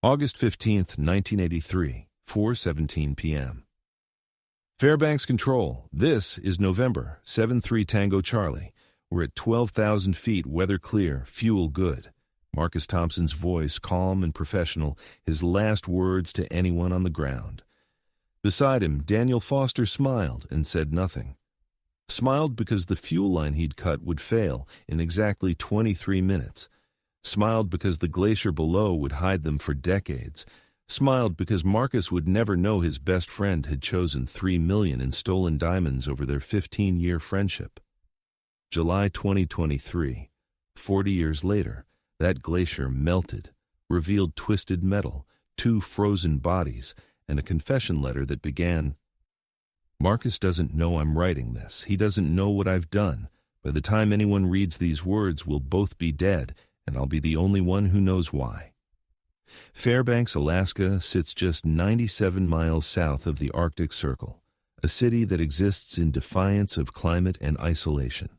August 15th, 1983, 4:17 p.m. Fairbanks Control, this is November, 7-3 Tango Charlie. We're at 12,000 feet, weather clear, fuel good. Marcus Thompson's voice, calm and professional, his last words to anyone on the ground. Beside him, Daniel Foster smiled and said nothing. Smiled because the fuel line he'd cut would fail in exactly 23 minutes. Smiled because the glacier below would hide them for decades. Smiled because Marcus would never know his best friend had chosen $3 million in stolen diamonds over their 15-year friendship. July 2023, 40 years later, that glacier melted, revealed twisted metal, 2 frozen bodies, and a confession letter that began, "Marcus doesn't know I'm writing this. He doesn't know what I've done. By the time anyone reads these words, we'll both be dead, and I'll be the only one who knows why." Fairbanks, Alaska sits just 97 miles south of the Arctic Circle, a city that exists in defiance of climate and isolation.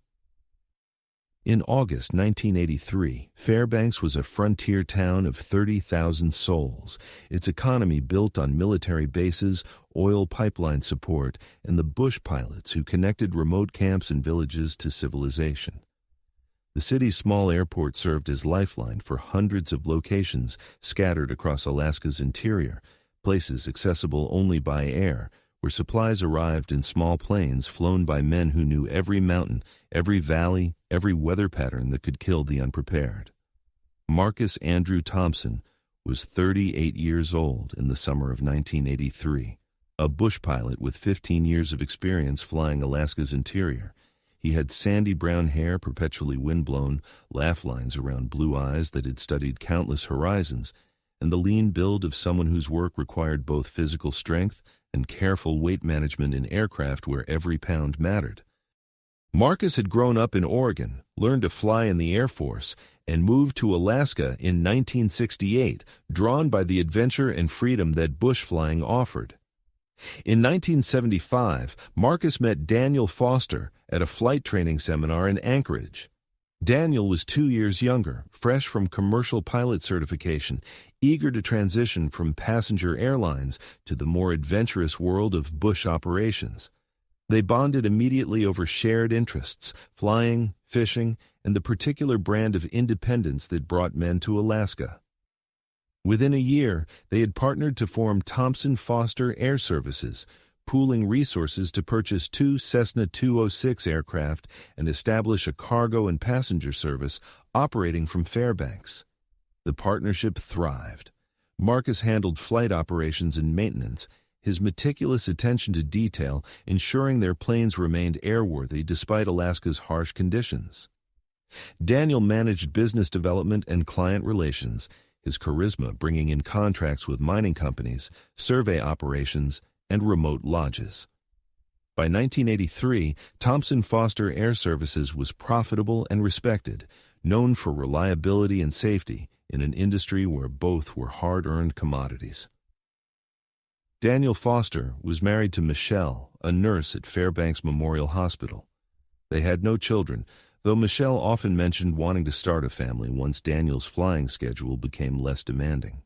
In August 1983, Fairbanks was a frontier town of 30,000 souls, its economy built on military bases, oil pipeline support, and the bush pilots who connected remote camps and villages to civilization. The city's small airport served as lifeline for hundreds of locations scattered across Alaska's interior, places accessible only by air, where supplies arrived in small planes flown by men who knew every mountain, every valley, every weather pattern that could kill the unprepared. Marcus Andrew Thompson was 38 years old in the summer of 1983, a bush pilot with 15 years of experience flying Alaska's interior. He had sandy brown hair perpetually windblown, laugh lines around blue eyes that had studied countless horizons, and the lean build of someone whose work required both physical strength and careful weight management in aircraft where every pound mattered. Marcus had grown up in Oregon, learned to fly in the Air Force, and moved to Alaska in 1968, drawn by the adventure and freedom that bush flying offered. In 1975, Marcus met Daniel Foster at a flight training seminar in Anchorage. Daniel was 2 years younger, fresh from commercial pilot certification, eager to transition from passenger airlines to the more adventurous world of bush operations. They bonded immediately over shared interests, flying, fishing, and the particular brand of independence that brought men to Alaska. Within a year, they had partnered to form Thompson Foster Air Services, pooling resources to purchase 2 Cessna 206 aircraft and establish a cargo and passenger service operating from Fairbanks. The partnership thrived. Marcus handled flight operations and maintenance, his meticulous attention to detail ensuring their planes remained airworthy despite Alaska's harsh conditions. Daniel managed business development and client relations, his charisma bringing in contracts with mining companies, survey operations, and remote lodges. By 1983, Thompson Foster Air Services was profitable and respected, known for reliability and safety in an industry where both were hard-earned commodities. Daniel Foster was married to Michelle, a nurse at Fairbanks Memorial Hospital. They had no children, though Michelle often mentioned wanting to start a family once Daniel's flying schedule became less demanding.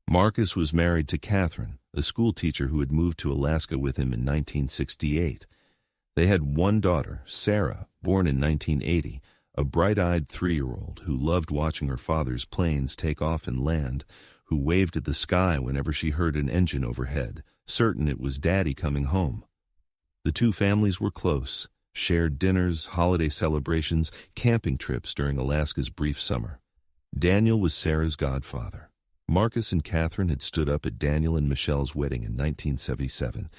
Marcus was married to Katherine, a schoolteacher who had moved to Alaska with him in 1968. They had one daughter, Sarah, born in 1980, a bright-eyed 3-year-old who loved watching her father's planes take off and land, who waved at the sky whenever she heard an engine overhead, certain it was Daddy coming home. The two families were close, shared dinners, holiday celebrations, camping trips during Alaska's brief summer. Daniel was Sarah's godfather. Marcus and Katherine had stood up at Daniel and Michelle's wedding in 1977.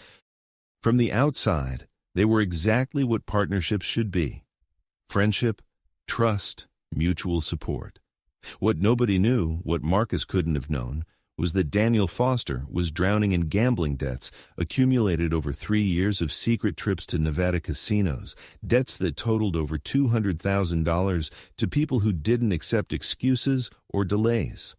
From the outside, they were exactly what partnerships should be: friendship, trust, mutual support. What nobody knew, what Marcus couldn't have known, was that Daniel Foster was drowning in gambling debts accumulated over 3 years of secret trips to Nevada casinos, debts that totaled over $200,000 to people who didn't accept excuses or delays.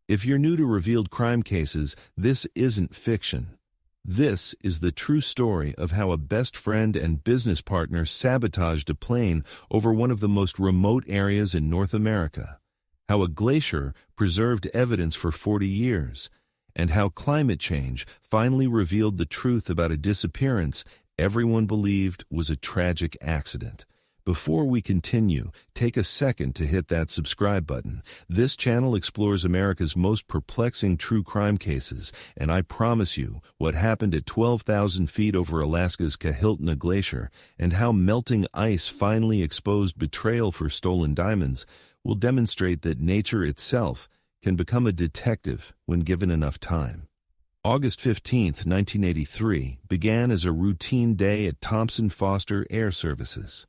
If you're new to revealed crime cases, this isn't fiction. This is the true story of how a best friend and business partner sabotaged a plane over one of the most remote areas in North America. how a glacier preserved evidence for 40 years, and how climate change finally revealed the truth about a disappearance everyone believed was a tragic accident. Before we continue, take a second to hit that subscribe button. This channel explores America's most perplexing true crime cases, and I promise you, what happened at 12,000 feet over Alaska's Kahiltna Glacier and how melting ice finally exposed betrayal for stolen diamonds will demonstrate that nature itself can become a detective when given enough time. August 15, 1983, began as a routine day at Thompson Foster Air Services.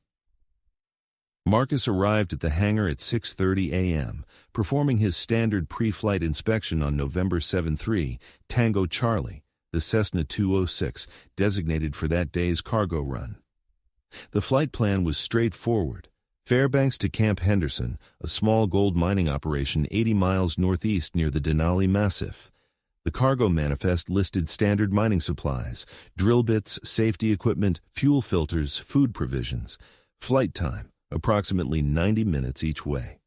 Marcus arrived at the hangar at 6:30 a.m., performing his standard pre-flight inspection on November 7-3, Tango Charlie, the Cessna 206, designated for that day's cargo run. The flight plan was straightforward. Fairbanks to Camp Henderson, a small gold mining operation 80 miles northeast near the Denali Massif. The cargo manifest listed standard mining supplies, drill bits, safety equipment, fuel filters, food provisions. Flight time, approximately 90 minutes each way.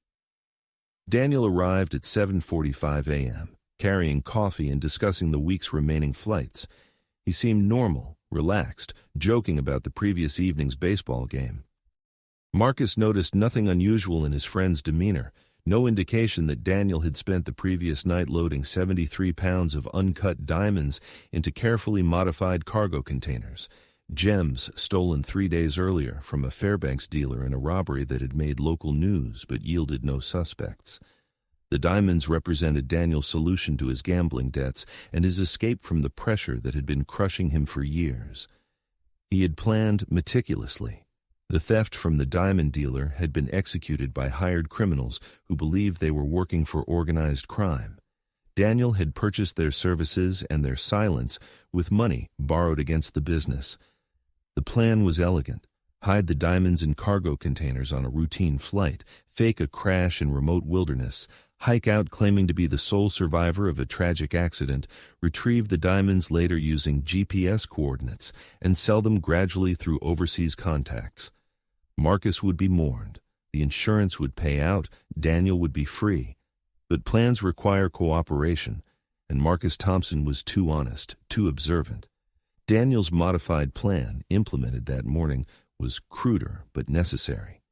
Daniel arrived at 7:45 a.m., carrying coffee and discussing the week's remaining flights. He seemed normal, relaxed, joking about the previous evening's baseball game. Marcus noticed nothing unusual in his friend's demeanor, no indication that Daniel had spent the previous night loading 73 pounds of uncut diamonds into carefully modified cargo containers, gems stolen 3 days earlier from a Fairbanks dealer in a robbery that had made local news but yielded no suspects. The diamonds represented Daniel's solution to his gambling debts and his escape from the pressure that had been crushing him for years. He had planned meticulously. The theft from the diamond dealer had been executed by hired criminals who believed they were working for organized crime. Daniel had purchased their services and their silence with money borrowed against the business. The plan was elegant. Hide the diamonds in cargo containers on a routine flight, fake a crash in remote wilderness, hike out claiming to be the sole survivor of a tragic accident, retrieve the diamonds later using GPS coordinates, and sell them gradually through overseas contacts. Marcus would be mourned. The insurance would pay out. Daniel would be free. But plans require cooperation, and Marcus Thompson was too honest, too observant. Daniel's modified plan, implemented that morning, was cruder but necessary.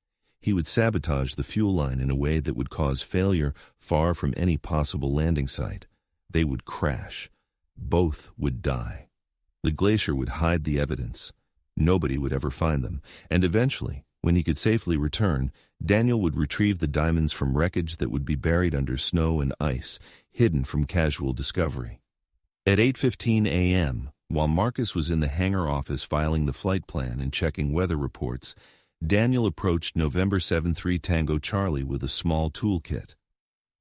He would sabotage the fuel line in a way that would cause failure far from any possible landing site. They would crash. Both would die. The glacier would hide the evidence. Nobody would ever find them, and eventually, when he could safely return, Daniel would retrieve the diamonds from wreckage that would be buried under snow and ice, hidden from casual discovery. At 8:15 a.m., while Marcus was in the hangar office filing the flight plan and checking weather reports, Daniel approached November 7-3 Tango Charlie with a small toolkit.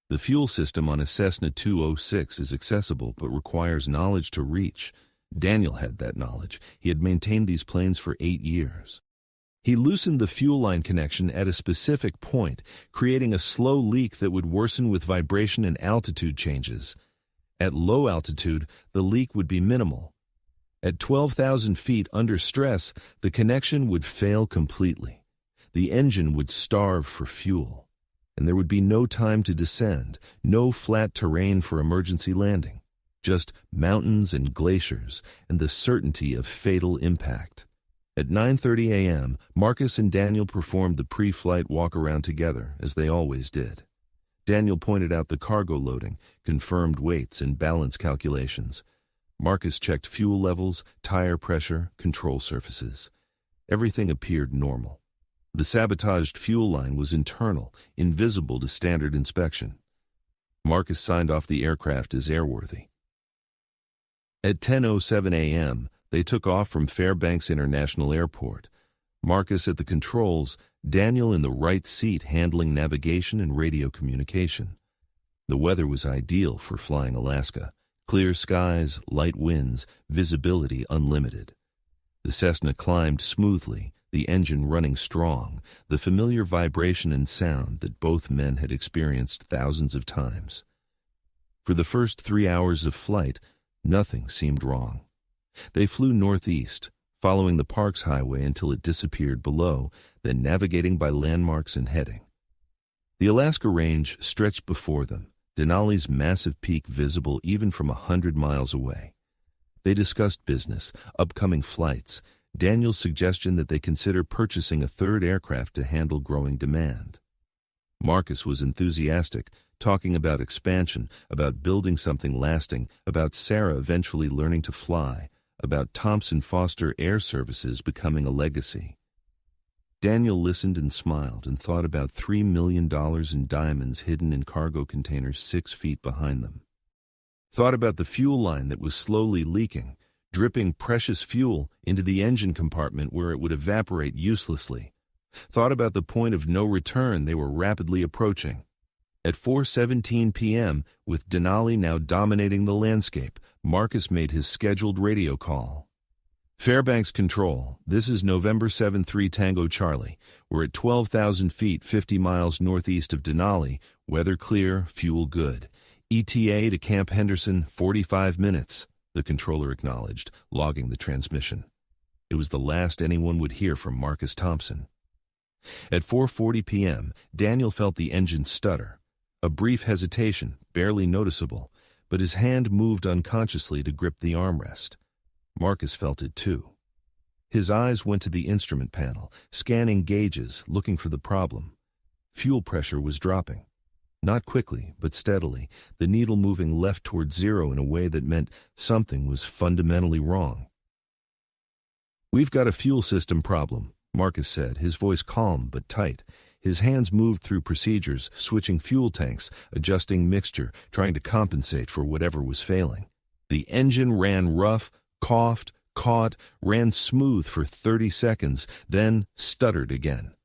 The fuel system on a Cessna 206 is accessible but requires knowledge to reach. Daniel had that knowledge. He had maintained these planes for 8 years. He loosened the fuel line connection at a specific point, creating a slow leak that would worsen with vibration and altitude changes. At low altitude, the leak would be minimal. At 12,000 feet under stress, the connection would fail completely. The engine would starve for fuel, and there would be no time to descend, no flat terrain for emergency landing, just mountains and glaciers and the certainty of fatal impact. At 9:30 a.m., Marcus and Daniel performed the pre-flight walk-around together, as they always did. Daniel pointed out the cargo loading, confirmed weights, and balance calculations. Marcus checked fuel levels, tire pressure, control surfaces. Everything appeared normal. The sabotaged fuel line was internal, invisible to standard inspection. Marcus signed off the aircraft as airworthy. At 10:07 a.m., they took off from Fairbanks International Airport. Marcus at the controls, Daniel in the right seat handling navigation and radio communication. The weather was ideal for flying Alaska. Clear skies, light winds, visibility unlimited. The Cessna climbed smoothly, the engine running strong, the familiar vibration and sound that both men had experienced thousands of times. For the first 3 hours of flight, nothing seemed wrong. They flew northeast, following the Parks Highway until it disappeared below, then navigating by landmarks and heading. The Alaska Range stretched before them, Denali's massive peak visible even from 100 miles away. They discussed business, upcoming flights, Daniel's suggestion that they consider purchasing a third aircraft to handle growing demand. Marcus was enthusiastic, talking about expansion, about building something lasting, about Sarah eventually learning to fly, about Thompson Foster Air Services becoming a legacy. Daniel listened and smiled and thought about $3 million in diamonds hidden in cargo containers 6 feet behind them. Thought about the fuel line that was slowly leaking, dripping precious fuel into the engine compartment where it would evaporate uselessly. Thought about the point of no return they were rapidly approaching. At 4:17 p.m., with Denali now dominating the landscape, Marcus made his scheduled radio call. Fairbanks Control, this is November 7-3 Tango Charlie. We're at 12,000 feet, 50 miles northeast of Denali. Weather clear, fuel good. ETA to Camp Henderson, 45 minutes, the controller acknowledged, logging the transmission. It was the last anyone would hear from Marcus Thompson. At 4:40 p.m., Daniel felt the engine stutter. A brief hesitation, barely noticeable, but his hand moved unconsciously to grip the armrest. Marcus felt it too. His eyes went to the instrument panel, scanning gauges, looking for the problem. Fuel pressure was dropping. Not quickly, but steadily, the needle moving left toward zero in a way that meant something was fundamentally wrong. "We've got a fuel system problem," Marcus said, his voice calm but tight. His hands moved through procedures, switching fuel tanks, adjusting mixture, trying to compensate for whatever was failing. The engine ran rough, coughed, caught, ran smooth for 30 seconds, then stuttered again.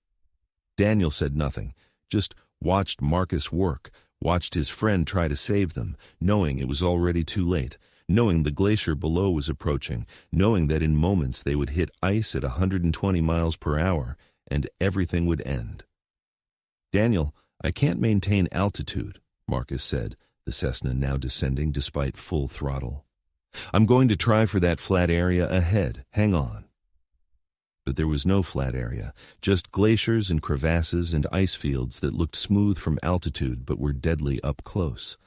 Daniel said nothing, just watched Marcus work, watched his friend try to save them, knowing it was already too late, knowing the glacier below was approaching, knowing that in moments they would hit ice at 120 miles per hour, and everything would end. "Daniel, I can't maintain altitude," Marcus said, the Cessna now descending despite full throttle. "I'm going to try for that flat area ahead. Hang on." But there was no flat area, just glaciers and crevasses and ice fields that looked smooth from altitude but were deadly up close.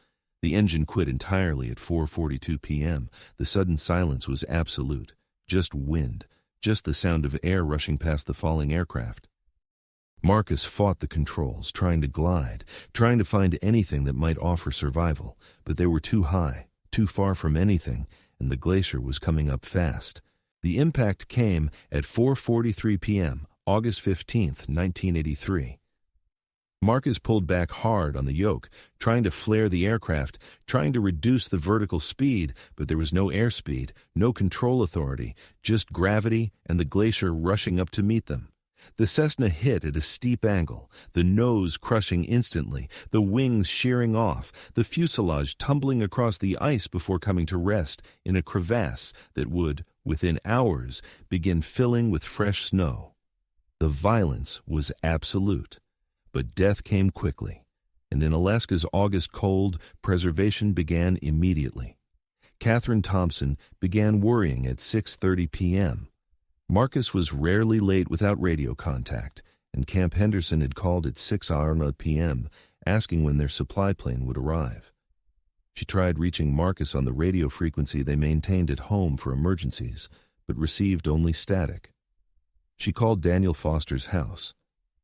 The engine quit entirely at 4:42 p.m. The sudden silence was absolute. Just wind, just the sound of air rushing past the falling aircraft. Marcus fought the controls, trying to glide, trying to find anything that might offer survival, but they were too high, too far from anything, and the glacier was coming up fast. The impact came at 4:43 p.m., August 15, 1983. Marcus pulled back hard on the yoke, trying to flare the aircraft, trying to reduce the vertical speed, but there was no airspeed, no control authority, just gravity and the glacier rushing up to meet them. The Cessna hit at a steep angle, the nose crushing instantly, the wings shearing off, the fuselage tumbling across the ice before coming to rest in a crevasse that would, within hours, begin filling with fresh snow. The violence was absolute, but death came quickly, and in Alaska's August cold, preservation began immediately. Katherine Thompson began worrying at 6:30 p.m. Marcus was rarely late without radio contact, and Camp Henderson had called at 6:00 p.m., asking when their supply plane would arrive. She tried reaching Marcus on the radio frequency they maintained at home for emergencies, but received only static. She called Daniel Foster's house.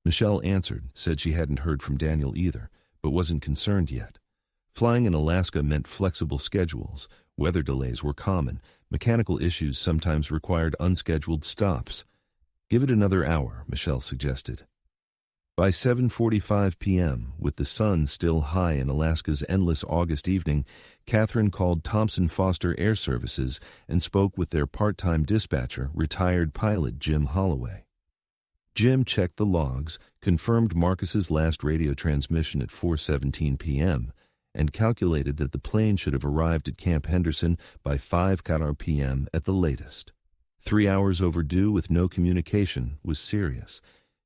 Michelle answered, said she hadn't heard from Daniel either, but wasn't concerned yet. Flying in Alaska meant flexible schedules. Weather delays were common. Mechanical issues sometimes required unscheduled stops. "Give it another hour," Michelle suggested. By 7:45 p.m., with the sun still high in Alaska's endless August evening, Katherine called Thompson Foster Air Services and spoke with their part-time dispatcher, retired pilot Jim Holloway. Jim checked the logs, confirmed Marcus's last radio transmission at 4:17 p.m., and calculated that the plane should have arrived at Camp Henderson by 5:00 p.m. at the latest. 3 hours overdue with no communication was serious.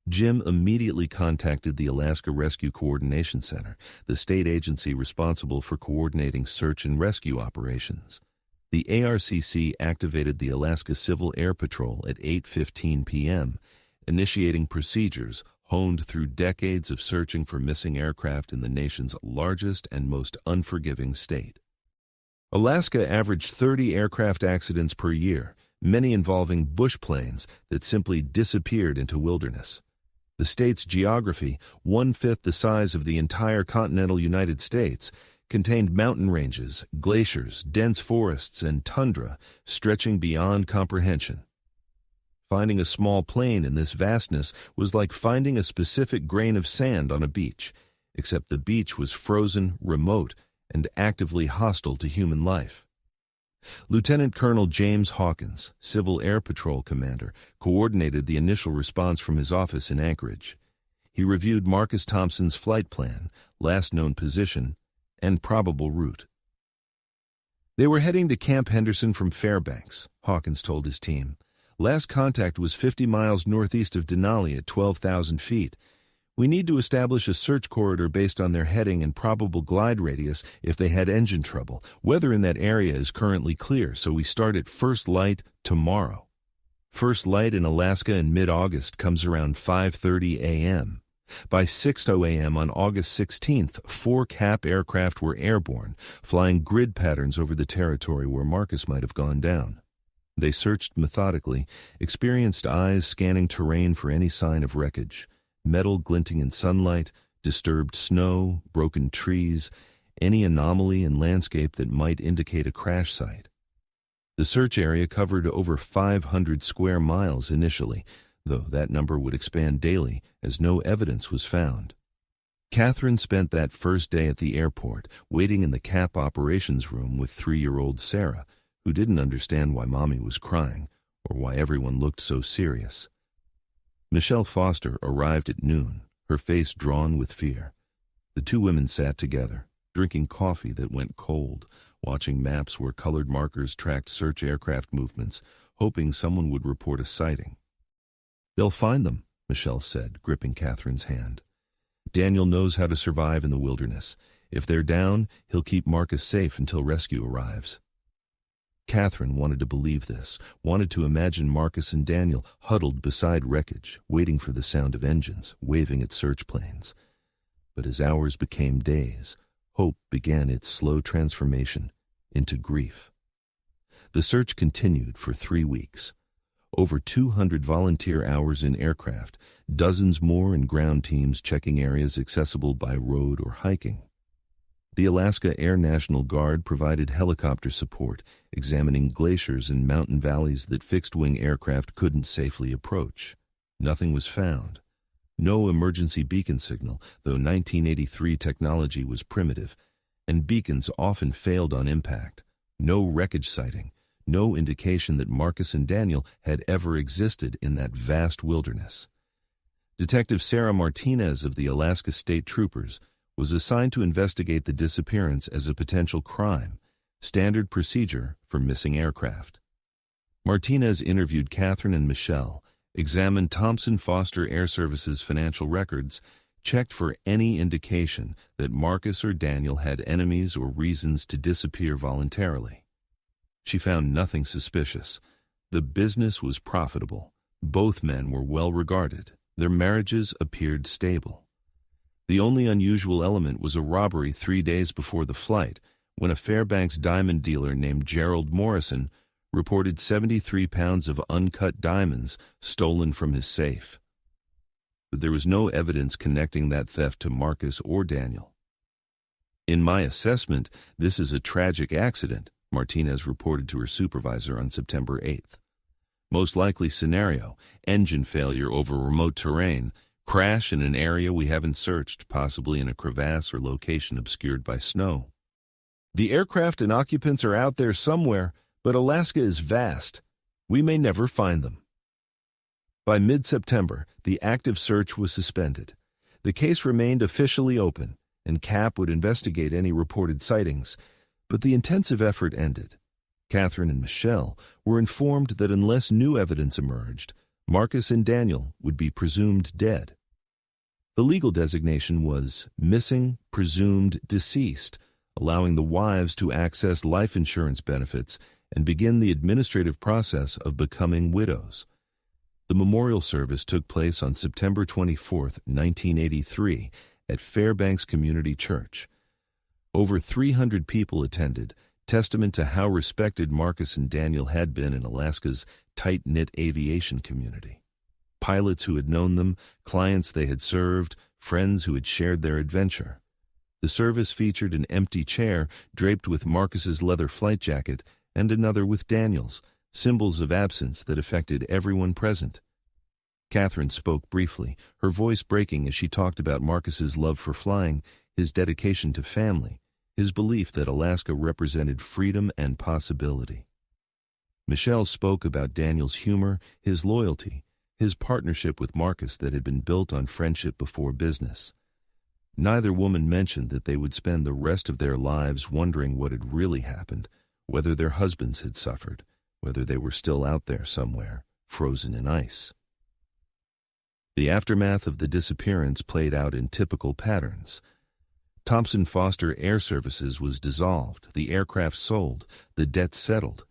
Jim immediately contacted the Alaska Rescue Coordination Center, the state agency responsible for coordinating search and rescue operations. The ARCC activated the Alaska Civil Air Patrol at 8:15 p.m., initiating procedures, honed through decades of searching for missing aircraft in the nation's largest and most unforgiving state. Alaska averaged 30 aircraft accidents per year, many involving bush planes that simply disappeared into wilderness. The state's geography, 1/5 the size of the entire continental United States, contained mountain ranges, glaciers, dense forests, and tundra stretching beyond comprehension. Finding a small plane in this vastness was like finding a specific grain of sand on a beach, except the beach was frozen, remote, and actively hostile to human life. Lieutenant Colonel James Hawkins, Civil Air Patrol commander, coordinated the initial response from his office in Anchorage. He reviewed Marcus Thompson's flight plan, last known position, and probable route. They were heading to Camp Henderson from Fairbanks, Hawkins told his team. Last contact was 50 miles northeast of Denali at 12,000 feet. We need to establish a search corridor based on their heading and probable glide radius if they had engine trouble. Weather in that area is currently clear, so we start at first light tomorrow. First light in Alaska in mid-August comes around 5:30 a.m. By 6:00 a.m. on August 16th, 4 CAP aircraft were airborne, flying grid patterns over the territory where Marcus might have gone down. They searched methodically, experienced eyes scanning terrain for any sign of wreckage, metal glinting in sunlight, disturbed snow, broken trees, any anomaly in landscape that might indicate a crash site. The search area covered over 500 square miles initially, though that number would expand daily as no evidence was found. Katherine spent that first day at the airport, waiting in the CAP operations room with 3-year-old Sarah, who didn't understand why Mommy was crying or why everyone looked so serious. Michelle Foster arrived at noon, her face drawn with fear. The two women sat together, drinking coffee that went cold, watching maps where colored markers tracked search aircraft movements, hoping someone would report a sighting. "They'll find them," Michelle said, gripping Katherine's hand. "Daniel knows how to survive in the wilderness. If they're down, he'll keep Marcus safe until rescue arrives." Katherine wanted to believe this, wanted to imagine Marcus and Daniel huddled beside wreckage, waiting for the sound of engines, waving at search planes. But as hours became days, hope began its slow transformation into grief. The search continued for 3 weeks. Over 200 volunteer hours in aircraft, dozens more in ground teams checking areas accessible by road or hiking. The Alaska Air National Guard provided helicopter support, examining glaciers and mountain valleys that fixed-wing aircraft couldn't safely approach. Nothing was found. No emergency beacon signal, though 1983 technology was primitive, and beacons often failed on impact. No wreckage sighting, no indication that Marcus and Daniel had ever existed in that vast wilderness. Detective Sarah Martinez of the Alaska State Troopers was assigned to investigate the disappearance as a potential crime, standard procedure for missing aircraft. Martinez interviewed Katherine and Michelle, examined Thompson Foster Air Service's financial records, checked for any indication that Marcus or Daniel had enemies or reasons to disappear voluntarily. She found nothing suspicious. The business was profitable. Both men were well regarded. Their marriages appeared stable. The only unusual element was a robbery 3 days before the flight, when a Fairbanks diamond dealer named Gerald Morrison reported 73 pounds of uncut diamonds stolen from his safe. But there was no evidence connecting that theft to Marcus or Daniel. "In my assessment, this is a tragic accident," Martinez reported to her supervisor on September 8th. "Most likely scenario, engine failure over remote terrain, crash in an area we haven't searched, possibly in a crevasse or location obscured by snow. The aircraft and occupants are out there somewhere, but Alaska is vast. We may never find them." By mid-September, the active search was suspended. The case remained officially open, and CAP would investigate any reported sightings, but the intensive effort ended. Katherine and Michelle were informed that unless new evidence emerged, Marcus and Daniel would be presumed dead. The legal designation was missing, presumed deceased, allowing the wives to access life insurance benefits and begin the administrative process of becoming widows. The memorial service took place on September 24, 1983, at Fairbanks Community Church. Over 300 people attended, testament to how respected Marcus and Daniel had been in Alaska's tight-knit aviation community. Pilots who had known them, clients they had served, friends who had shared their adventure. The service featured an empty chair draped with Marcus's leather flight jacket and another with Daniel's, symbols of absence that affected everyone present. Katherine spoke briefly, her voice breaking as she talked about Marcus's love for flying, his dedication to family, his belief that Alaska represented freedom and possibility. Michelle spoke about Daniel's humor, his loyalty, his partnership with Marcus that had been built on friendship before business. Neither woman mentioned that they would spend the rest of their lives wondering what had really happened, whether their husbands had suffered, whether they were still out there somewhere, frozen in ice. The aftermath of the disappearance played out in typical patterns. Thompson Foster Air Services was dissolved, the aircraft sold, the debt settled.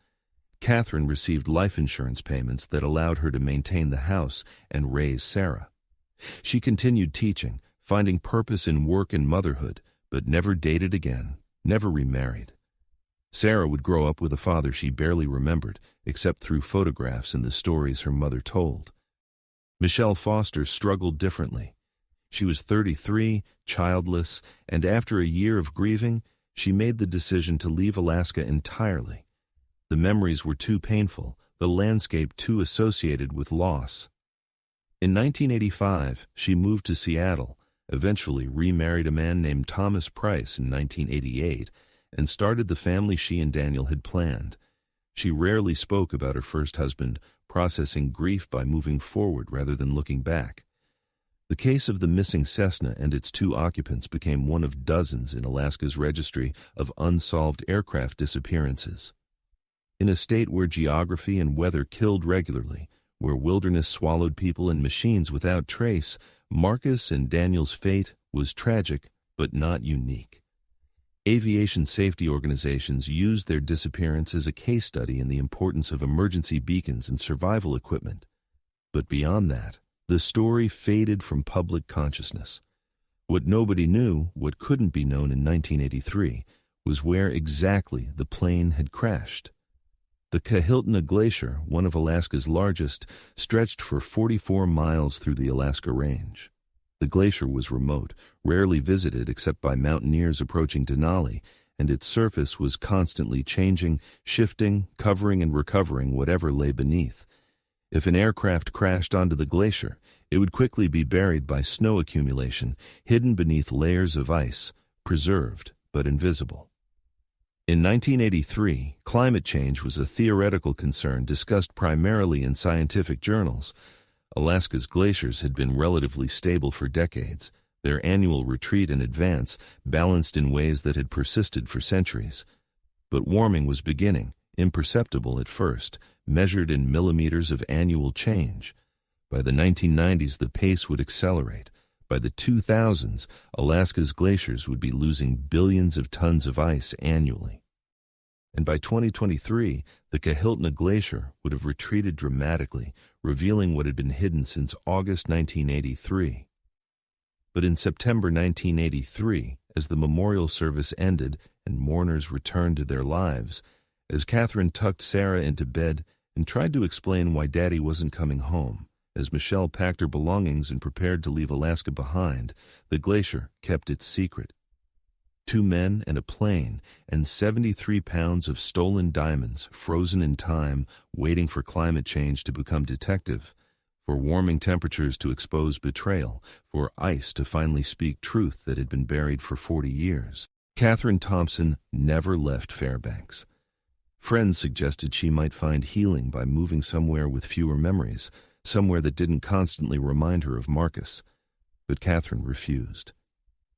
Katherine received life insurance payments that allowed her to maintain the house and raise Sarah. She continued teaching, finding purpose in work and motherhood, but never dated again, never remarried. Sarah would grow up with a father she barely remembered, except through photographs and the stories her mother told. Michelle Foster struggled differently. She was 33, childless, and after a year of grieving, she made the decision to leave Alaska entirely. The memories were too painful, the landscape too associated with loss. In 1985, she moved to Seattle, eventually remarried a man named Thomas Price in 1988, and started the family she and Daniel had planned. She rarely spoke about her first husband, processing grief by moving forward rather than looking back. The case of the missing Cessna and its 2 occupants became one of dozens in Alaska's registry of unsolved aircraft disappearances. In a state where geography and weather killed regularly, where wilderness swallowed people and machines without trace, Marcus and Daniel's fate was tragic but not unique. Aviation safety organizations used their disappearance as a case study in the importance of emergency beacons and survival equipment. But beyond that, the story faded from public consciousness. What nobody knew, what couldn't be known in 1983, was where exactly the plane had crashed. The Kahiltna Glacier, one of Alaska's largest, stretched for 44 miles through the Alaska Range. The glacier was remote, rarely visited except by mountaineers approaching Denali, and its surface was constantly changing, shifting, covering and recovering whatever lay beneath. If an aircraft crashed onto the glacier, it would quickly be buried by snow accumulation, hidden beneath layers of ice, preserved but invisible. In 1983, climate change was a theoretical concern discussed primarily in scientific journals. Alaska's glaciers had been relatively stable for decades, their annual retreat and advance balanced in ways that had persisted for centuries. But warming was beginning, imperceptible at first, measured in millimeters of annual change. By the 1990s, the pace would accelerate. By the 2000s, Alaska's glaciers would be losing billions of tons of ice annually. And by 2023, the Kahiltna Glacier would have retreated dramatically, revealing what had been hidden since August 1983. But in September 1983, as the memorial service ended and mourners returned to their lives, as Katherine tucked Sarah into bed and tried to explain why Daddy wasn't coming home, as Michelle packed her belongings and prepared to leave Alaska behind, the glacier kept its secret. 2 men and a plane, and 73 pounds of stolen diamonds frozen in time, waiting for climate change to become detective, for warming temperatures to expose betrayal, for ice to finally speak truth that had been buried for 40 years. Katherine Thompson never left Fairbanks. Friends suggested she might find healing by moving somewhere with fewer memories, somewhere that didn't constantly remind her of Marcus. But Katherine refused.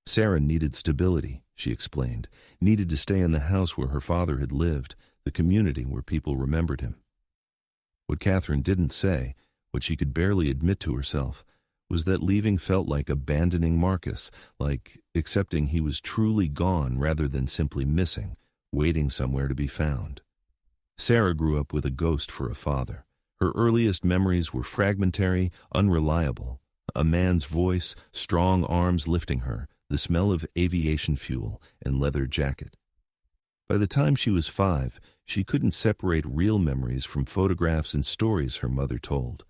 Sarah needed stability, she explained, needed to stay in the house where her father had lived, the community where people remembered him. What Katherine didn't say, what she could barely admit to herself, was that leaving felt like abandoning Marcus, like accepting he was truly gone rather than simply missing, waiting somewhere to be found. Sarah grew up with a ghost for a father. Her earliest memories were fragmentary, unreliable. A man's voice, strong arms lifting her, the smell of aviation fuel and leather jacket. By the time she was 5, she couldn't separate real memories from photographs and stories her mother told.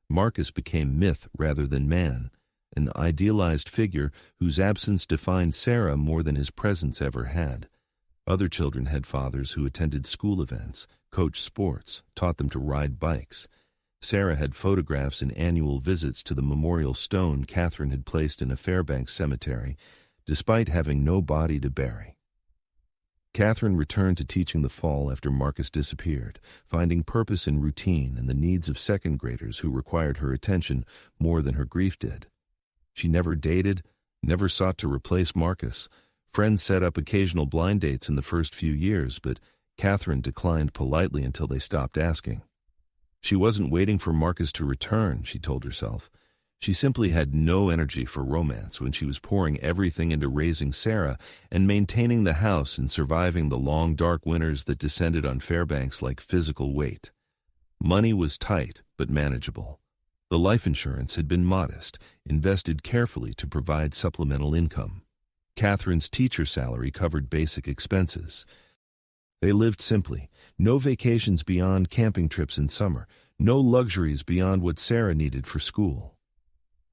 Marcus became myth rather than man, an idealized figure whose absence defined Sarah more than his presence ever had. Other children had fathers who attended school events, coached sports, taught them to ride bikes. Sarah had photographs and annual visits to the memorial stone Katherine had placed in a Fairbanks cemetery, despite having no body to bury. Katherine returned to teaching the fall after Marcus disappeared, finding purpose in routine and the needs of second graders who required her attention more than her grief did. She never dated, never sought to replace Marcus. Friends set up occasional blind dates in the first few years, but Katherine declined politely until they stopped asking. She wasn't waiting for Marcus to return, she told herself. She simply had no energy for romance when she was pouring everything into raising Sarah and maintaining the house and surviving the long, dark winters that descended on Fairbanks like physical weight. Money was tight, but manageable. The life insurance had been modest, invested carefully to provide supplemental income. Katherine's teacher salary covered basic expenses. They lived simply, no vacations beyond camping trips in summer, no luxuries beyond what Sarah needed for school.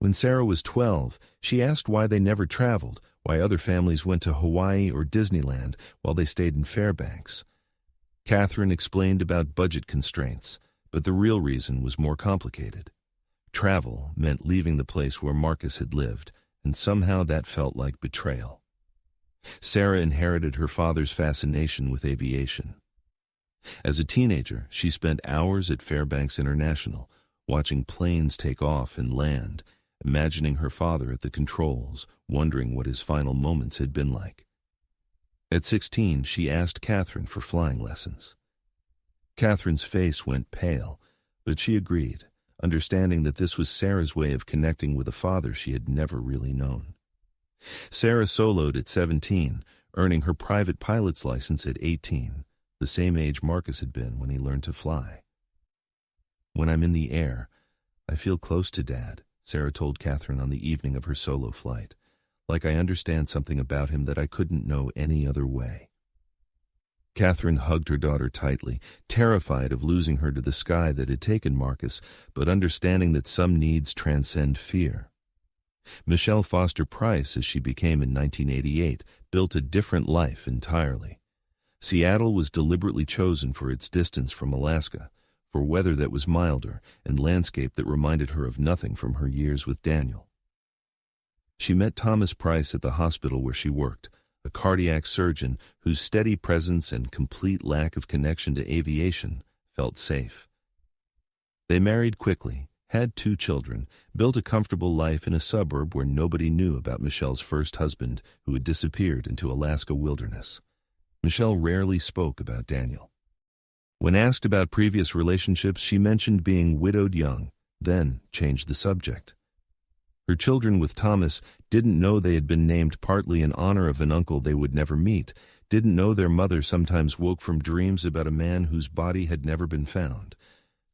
When Sarah was 12, she asked why they never traveled, why other families went to Hawaii or Disneyland while they stayed in Fairbanks. Katherine explained about budget constraints, but the real reason was more complicated. Travel meant leaving the place where Marcus had lived, and somehow that felt like betrayal. Sarah inherited her father's fascination with aviation. As a teenager, she spent hours at Fairbanks International, watching planes take off and land, imagining her father at the controls, wondering what his final moments had been like. At 16, she asked Katherine for flying lessons. Katherine's face went pale, but she agreed, understanding that this was Sarah's way of connecting with a father she had never really known. Sarah soloed at 17, earning her private pilot's license at 18, the same age Marcus had been when he learned to fly. "When I'm in the air, I feel close to Dad," Sarah told Katherine on the evening of her solo flight, "like I understand something about him that I couldn't know any other way." Katherine hugged her daughter tightly, terrified of losing her to the sky that had taken Marcus, but understanding that some needs transcend fear. Michelle Foster Price, as she became in 1988, built a different life entirely. Seattle was deliberately chosen for its distance from Alaska, for weather that was milder and landscape that reminded her of nothing from her years with Daniel. She met Thomas Price at the hospital where she worked, a cardiac surgeon whose steady presence and complete lack of connection to aviation felt safe. They married quickly, had 2 children, built a comfortable life in a suburb where nobody knew about Michelle's first husband who had disappeared into Alaska wilderness. Michelle rarely spoke about Daniel. When asked about previous relationships, she mentioned being widowed young, then changed the subject. Her children with Thomas didn't know they had been named partly in honor of an uncle they would never meet, didn't know their mother sometimes woke from dreams about a man whose body had never been found.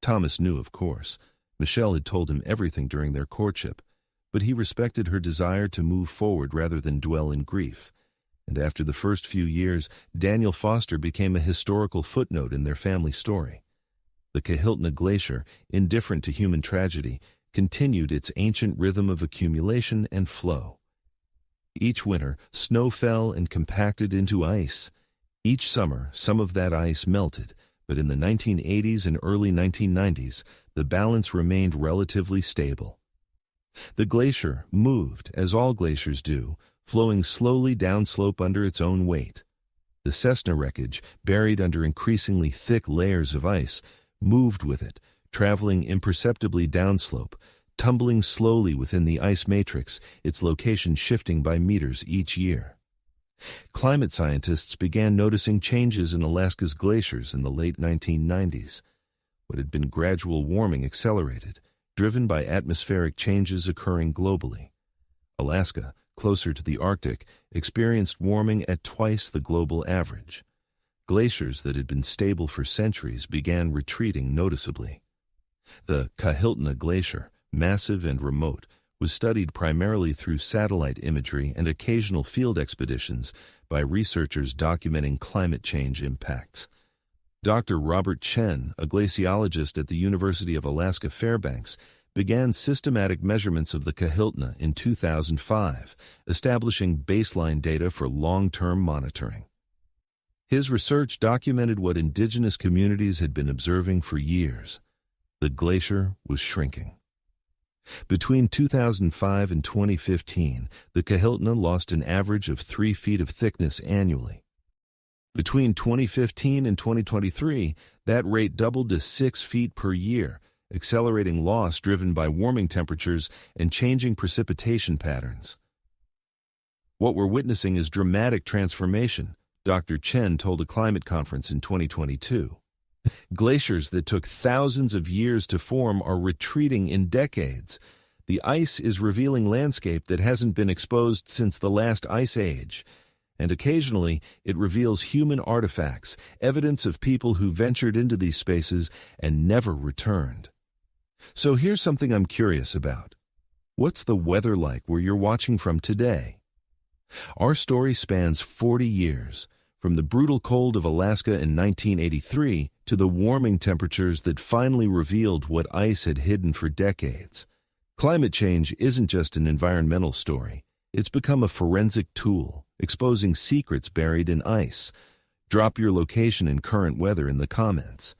Thomas knew, of course. Michelle had told him everything during their courtship, but he respected her desire to move forward rather than dwell in grief. And after the first few years, Daniel Foster became a historical footnote in their family story. The Kahiltna Glacier, indifferent to human tragedy, continued its ancient rhythm of accumulation and flow. Each winter, snow fell and compacted into ice. Each summer, some of that ice melted, but in the 1980s and early 1990s, the balance remained relatively stable. The glacier moved, as all glaciers do, flowing slowly downslope under its own weight. The Cessna wreckage, buried under increasingly thick layers of ice, moved with it, traveling imperceptibly downslope, tumbling slowly within the ice matrix, its location shifting by meters each year. Climate scientists began noticing changes in Alaska's glaciers in the late 1990s. What had been gradual warming accelerated, driven by atmospheric changes occurring globally. Alaska, closer to the Arctic, experienced warming at twice the global average. Glaciers that had been stable for centuries began retreating noticeably. The Kahiltna Glacier, massive and remote, was studied primarily through satellite imagery and occasional field expeditions by researchers documenting climate change impacts. Dr. Robert Chen, a glaciologist at the University of Alaska Fairbanks, began systematic measurements of the Kahiltna in 2005, establishing baseline data for long-term monitoring. His research documented what indigenous communities had been observing for years. The glacier was shrinking. Between 2005 and 2015, the Kahiltna lost an average of 3 feet of thickness annually. Between 2015 and 2023, that rate doubled to 6 feet per year, accelerating loss driven by warming temperatures and changing precipitation patterns. What we're witnessing is dramatic transformation, Dr. Chen told a climate conference in 2022. Glaciers that took thousands of years to form are retreating in decades. The ice is revealing landscape that hasn't been exposed since the last ice age. And occasionally, it reveals human artifacts, evidence of people who ventured into these spaces and never returned. So here's something I'm curious about. What's the weather like where you're watching from today? Our story spans 40 years, from the brutal cold of Alaska in 1983 to the warming temperatures that finally revealed what ice had hidden for decades. Climate change isn't just an environmental story. It's become a forensic tool, exposing secrets buried in ice. Drop your location and current weather in the comments.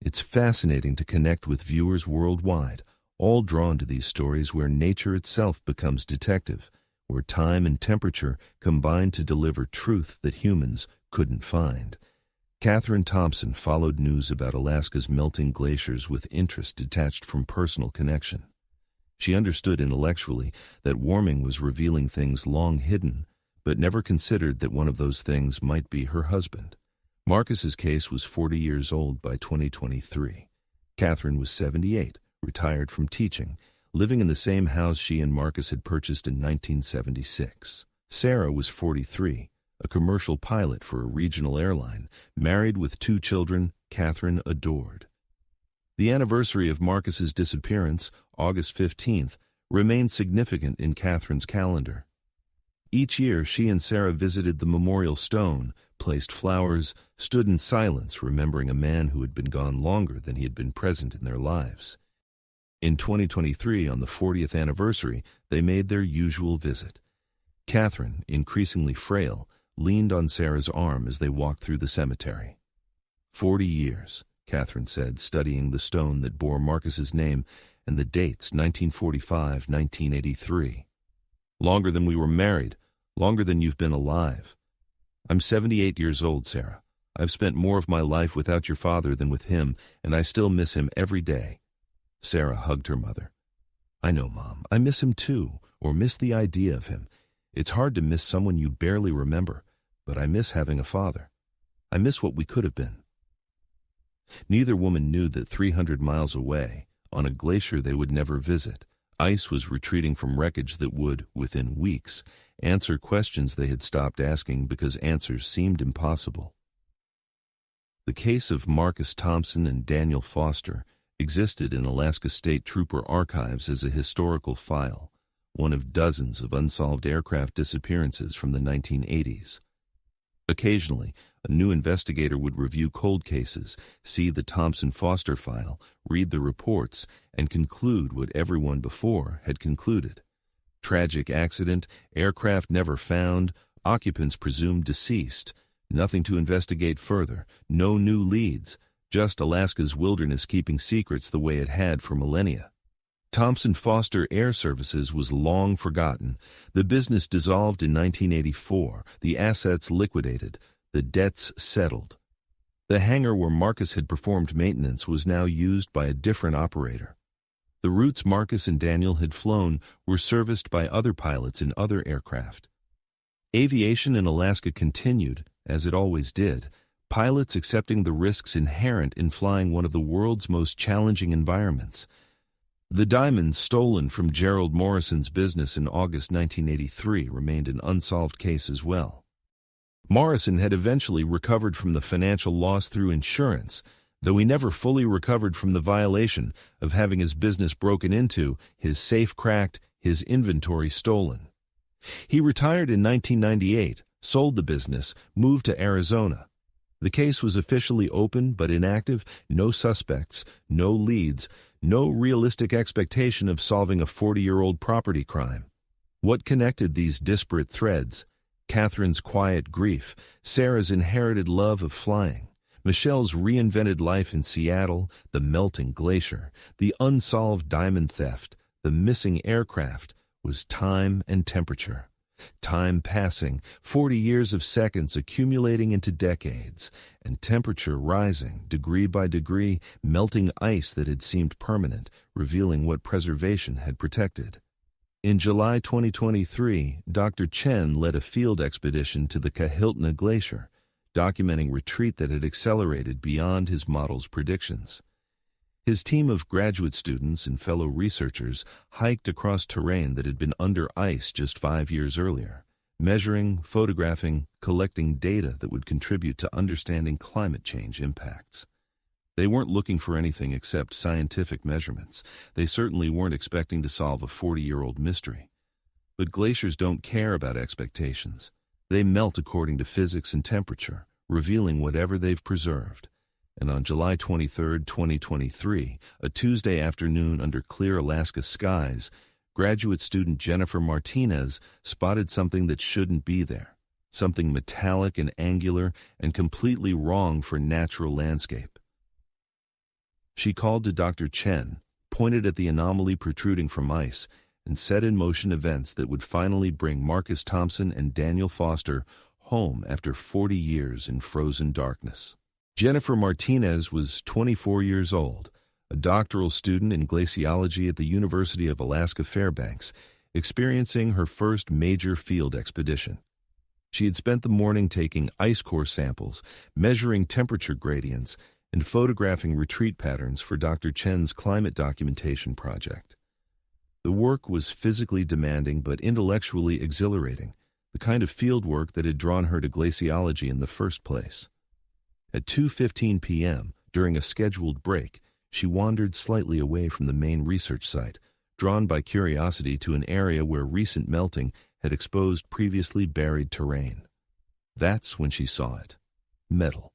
It's fascinating to connect with viewers worldwide, all drawn to these stories where nature itself becomes detective, where time and temperature combine to deliver truth that humans couldn't find. Katherine Thompson followed news about Alaska's melting glaciers with interest detached from personal connection. She understood intellectually that warming was revealing things long hidden, but never considered that one of those things might be her husband. Marcus's case was 40 years old by 2023. Katherine was 78, retired from teaching, living in the same house she and Marcus had purchased in 1976. Sarah was 43, a commercial pilot for a regional airline, married with 2 children Katherine adored. The anniversary of Marcus's disappearance, August 15th, remained significant in Katherine's calendar. Each year, she and Sarah visited the memorial stone, placed flowers, stood in silence, remembering a man who had been gone longer than he had been present in their lives. In 2023, on the 40th anniversary, they made their usual visit. Katherine, increasingly frail, leaned on Sarah's arm as they walked through the cemetery. 40 years, Katherine said, studying the stone that bore Marcus's name and the dates 1945, 1983. Longer than we were married, longer than you've been alive. I'm 78 years old, Sarah. I've spent more of my life without your father than with him, and I still miss him every day. Sarah hugged her mother. I know, Mom. I miss him too, or miss the idea of him. It's hard to miss someone you barely remember, but I miss having a father. I miss what we could have been. Neither woman knew that 300 miles away, on a glacier they would never visit, ice was retreating from wreckage that would, within weeks, answer questions they had stopped asking because answers seemed impossible. The case of Marcus Thompson and Daniel Foster existed in Alaska State Trooper archives as a historical file, one of dozens of unsolved aircraft disappearances from the 1980s. Occasionally, a new investigator would review cold cases, see the Thompson-Foster file, read the reports, and conclude what everyone before had concluded. Tragic accident, aircraft never found, occupants presumed deceased, nothing to investigate further, no new leads, just Alaska's wilderness keeping secrets the way it had for millennia. Thompson-Foster Air Services was long forgotten. The business dissolved in 1984, the assets liquidated, the debts settled. The hangar where Marcus had performed maintenance was now used by a different operator. The routes Marcus and Daniel had flown were serviced by other pilots in other aircraft. Aviation in Alaska continued, as it always did, pilots accepting the risks inherent in flying one of the world's most challenging environments. The diamonds stolen from Gerald Morrison's business in August 1983 remained an unsolved case as well. Morrison had eventually recovered from the financial loss through insurance, though he never fully recovered from the violation of having his business broken into, his safe cracked, his inventory stolen. He retired in 1998, sold the business, moved to Arizona. The case was officially open but inactive, no suspects, no leads, no realistic expectation of solving a 40-year-old property crime. What connected these disparate threads? Katherine's quiet grief, Sarah's inherited love of flying, Michelle's reinvented life in Seattle, the melting glacier, the unsolved diamond theft, the missing aircraft, was time and temperature. Time passing, 40 years of seconds accumulating into decades, and temperature rising, degree by degree, melting ice that had seemed permanent, revealing what preservation had protected. In July 2023, Dr. Chen led a field expedition to the Kahiltna Glacier, documenting retreat that had accelerated beyond his model's predictions. His team of graduate students and fellow researchers hiked across terrain that had been under ice just 5 years earlier, measuring, photographing, collecting data that would contribute to understanding climate change impacts. They weren't looking for anything except scientific measurements. They certainly weren't expecting to solve a 40-year-old mystery. But glaciers don't care about expectations. They melt according to physics and temperature, revealing whatever they've preserved. And on July 23, 2023, a Tuesday afternoon under clear Alaska skies, graduate student Jennifer Martinez spotted something that shouldn't be there, something metallic and angular and completely wrong for natural landscape. She called to Dr. Chen, pointed at the anomaly protruding from ice, and set in motion events that would finally bring Marcus Thompson and Daniel Foster home after 40 years in frozen darkness. Jennifer Martinez was 24 years old, a doctoral student in glaciology at the University of Alaska Fairbanks, experiencing her first major field expedition. She had spent the morning taking ice core samples, measuring temperature gradients, and photographing retreat patterns for Dr. Chen's climate documentation project. The work was physically demanding but intellectually exhilarating, the kind of field work that had drawn her to glaciology in the first place. At 2:15 p.m., during a scheduled break, she wandered slightly away from the main research site, drawn by curiosity to an area where recent melting had exposed previously buried terrain. That's when she saw it. Metal,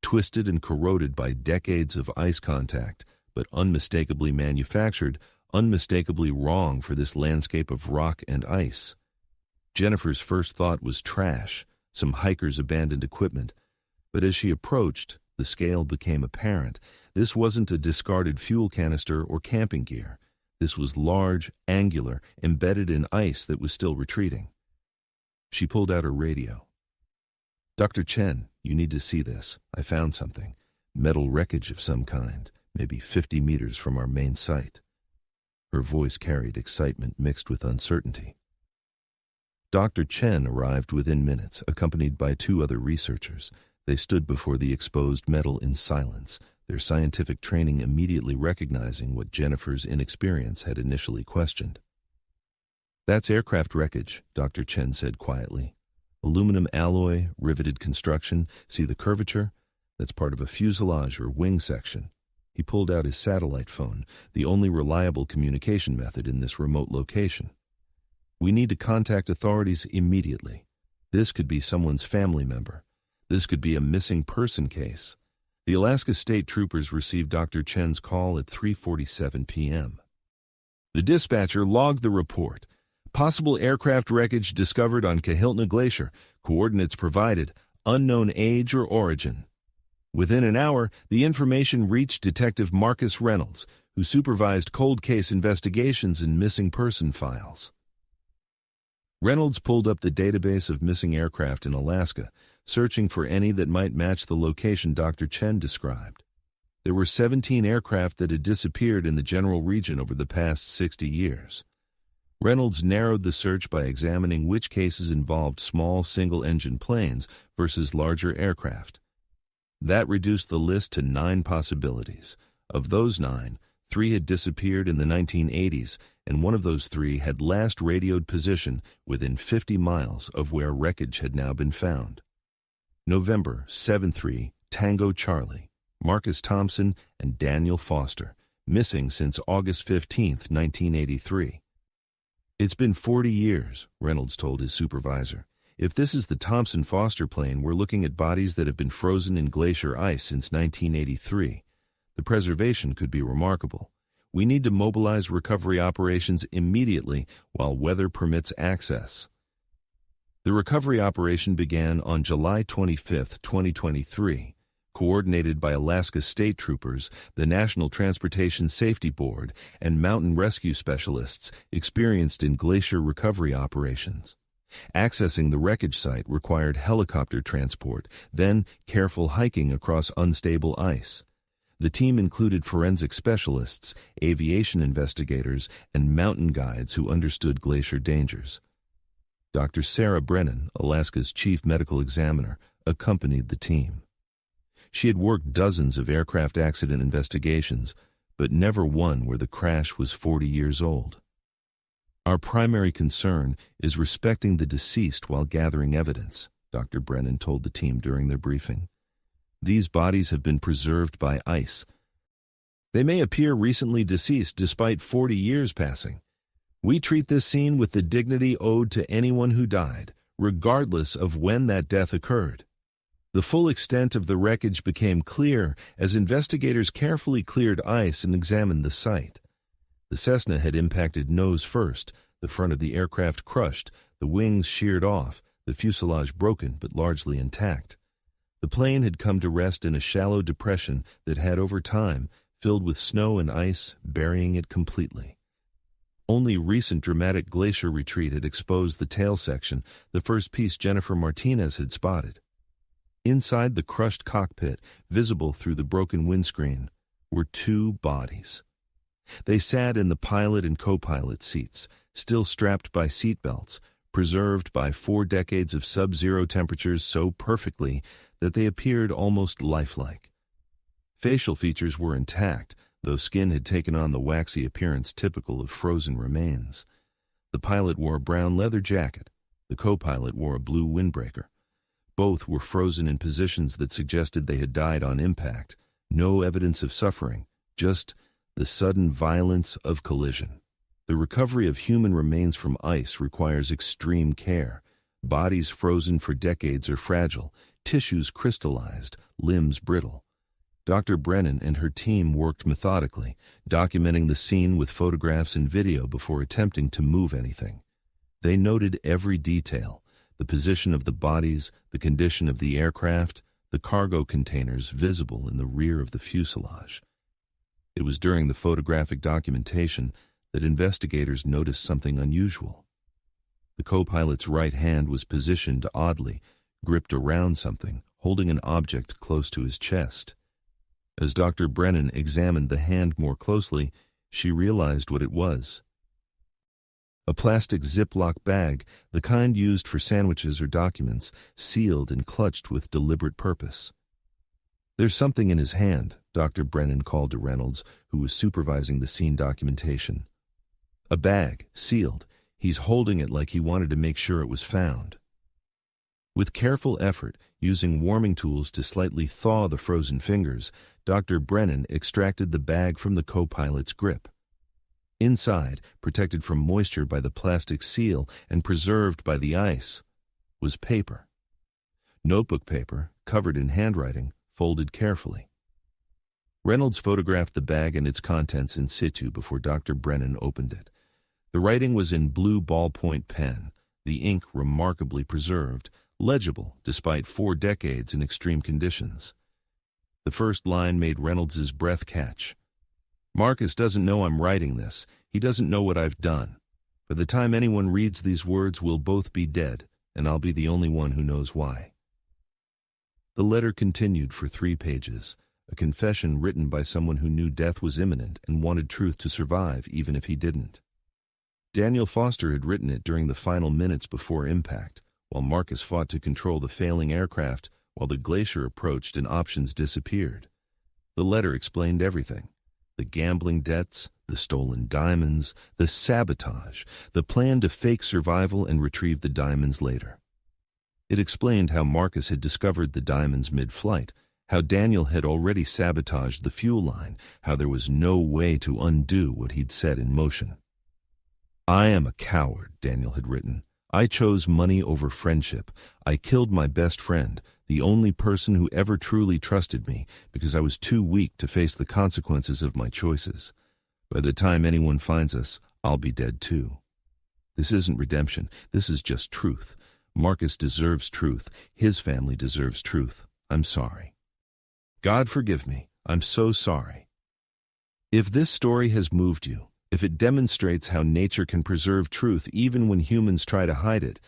twisted and corroded by decades of ice contact, but unmistakably manufactured, unmistakably wrong for this landscape of rock and ice. Jennifer's first thought was trash, some hikers' abandoned equipment, but as she approached, the scale became apparent. This wasn't a discarded fuel canister or camping gear. This was large, angular, embedded in ice that was still retreating. She pulled out her radio. "Dr. Chen, you need to see this. I found something. Metal wreckage of some kind, maybe 50 meters from our main site." Her voice carried excitement mixed with uncertainty. Dr. Chen arrived within minutes, accompanied by 2 other researchers. They stood before the exposed metal in silence, their scientific training immediately recognizing what Jennifer's inexperience had initially questioned. "That's aircraft wreckage," Dr. Chen said quietly. "Aluminum alloy, riveted construction. See the curvature? That's part of a fuselage or wing section." He pulled out his satellite phone, the only reliable communication method in this remote location. "We need to contact authorities immediately. This could be someone's family member. This could be a missing person case." The Alaska State Troopers received Dr. Chen's call at 3:47 p.m. The dispatcher logged the report. "Possible aircraft wreckage discovered on Kahiltna Glacier. Coordinates provided. Unknown age or origin." Within an hour, the information reached Detective Marcus Reynolds, who supervised cold case investigations and missing person files. Reynolds pulled up the database of missing aircraft in Alaska, searching for any that might match the location Dr. Chen described. There were 17 aircraft that had disappeared in the general region over the past 60 years. Reynolds narrowed the search by examining which cases involved small single-engine planes versus larger aircraft. That reduced the list to 9 possibilities. Of those 9, 3 had disappeared in the 1980s, and one of those 3 had last radioed position within 50 miles of where wreckage had now been found. November 7-3, Tango Charlie, Marcus Thompson, and Daniel Foster, missing since August 15, 1983. "It's been 40 years, Reynolds told his supervisor. "If this is the Thompson-Foster plane, we're looking at bodies that have been frozen in glacier ice since 1983. The preservation could be remarkable. We need to mobilize recovery operations immediately while weather permits access." The recovery operation began on July 25, 2023, coordinated by Alaska State Troopers, the National Transportation Safety Board, and mountain rescue specialists experienced in glacier recovery operations. Accessing the wreckage site required helicopter transport, then careful hiking across unstable ice. The team included forensic specialists, aviation investigators, and mountain guides who understood glacier dangers. Dr. Sarah Brennan, Alaska's chief medical examiner, accompanied the team. She had worked dozens of aircraft accident investigations, but never one where the crash was 40 years old. "Our primary concern is respecting the deceased while gathering evidence," Dr. Brennan told the team during their briefing. "These bodies have been preserved by ice. They may appear recently deceased despite 40 years passing. We treat this scene with the dignity owed to anyone who died, regardless of when that death occurred." The full extent of the wreckage became clear as investigators carefully cleared ice and examined the site. The Cessna had impacted nose first, the front of the aircraft crushed, the wings sheared off, the fuselage broken but largely intact. The plane had come to rest in a shallow depression that had, over time, filled with snow and ice, burying it completely. Only recent dramatic glacier retreat had exposed the tail section, the first piece Jennifer Martinez had spotted. Inside the crushed cockpit, visible through the broken windscreen, were two bodies. They sat in the pilot and co-pilot seats, still strapped by seatbelts, preserved by 4 decades of sub-zero temperatures so perfectly that they appeared almost lifelike. Facial features were intact, though skin had taken on the waxy appearance typical of frozen remains. The pilot wore a brown leather jacket. The co-pilot wore a blue windbreaker. Both were frozen in positions that suggested they had died on impact. No evidence of suffering, just the sudden violence of collision. The recovery of human remains from ice requires extreme care. Bodies frozen for decades are fragile, tissues crystallized, limbs brittle. Dr. Brennan and her team worked methodically, documenting the scene with photographs and video before attempting to move anything. They noted every detail: the position of the bodies, the condition of the aircraft, the cargo containers visible in the rear of the fuselage. It was during the photographic documentation that investigators noticed something unusual. The co-pilot's right hand was positioned oddly, gripped around something, holding an object close to his chest. As Dr. Brennan examined the hand more closely, she realized what it was. A plastic Ziploc bag, the kind used for sandwiches or documents, sealed and clutched with deliberate purpose. "There's something in his hand," Dr. Brennan called to Reynolds, who was supervising the scene documentation. "A bag, sealed. He's holding it like he wanted to make sure it was found." With careful effort, using warming tools to slightly thaw the frozen fingers, Dr. Brennan extracted the bag from the co-pilot's grip. Inside, protected from moisture by the plastic seal and preserved by the ice, was paper. Notebook paper, covered in handwriting, folded carefully. Reynolds photographed the bag and its contents in situ before Dr. Brennan opened it. The writing was in blue ballpoint pen, the ink remarkably preserved, legible despite 4 decades in extreme conditions. The first line made Reynolds's breath catch. "Marcus doesn't know I'm writing this. He doesn't know what I've done. By the time anyone reads these words, we'll both be dead, and I'll be the only one who knows why." The letter continued for 3 pages, a confession written by someone who knew death was imminent and wanted truth to survive even if he didn't. Daniel Foster had written it during the final minutes before impact, while Marcus fought to control the failing aircraft while the glacier approached and options disappeared. The letter explained everything: the gambling debts, the stolen diamonds, the sabotage, the plan to fake survival and retrieve the diamonds later. It explained how Marcus had discovered the diamonds mid-flight, how Daniel had already sabotaged the fuel line, how there was no way to undo what he'd set in motion. "I am a coward," Daniel had written. "I chose money over friendship. I killed my best friend, the only person who ever truly trusted me, because I was too weak to face the consequences of my choices. By the time anyone finds us, I'll be dead too." This isn't redemption. This is just truth. Marcus deserves truth. His family deserves truth. I'm sorry. God forgive me. I'm so sorry. If this story has moved you, if it demonstrates how nature can preserve truth even when humans try to hide it,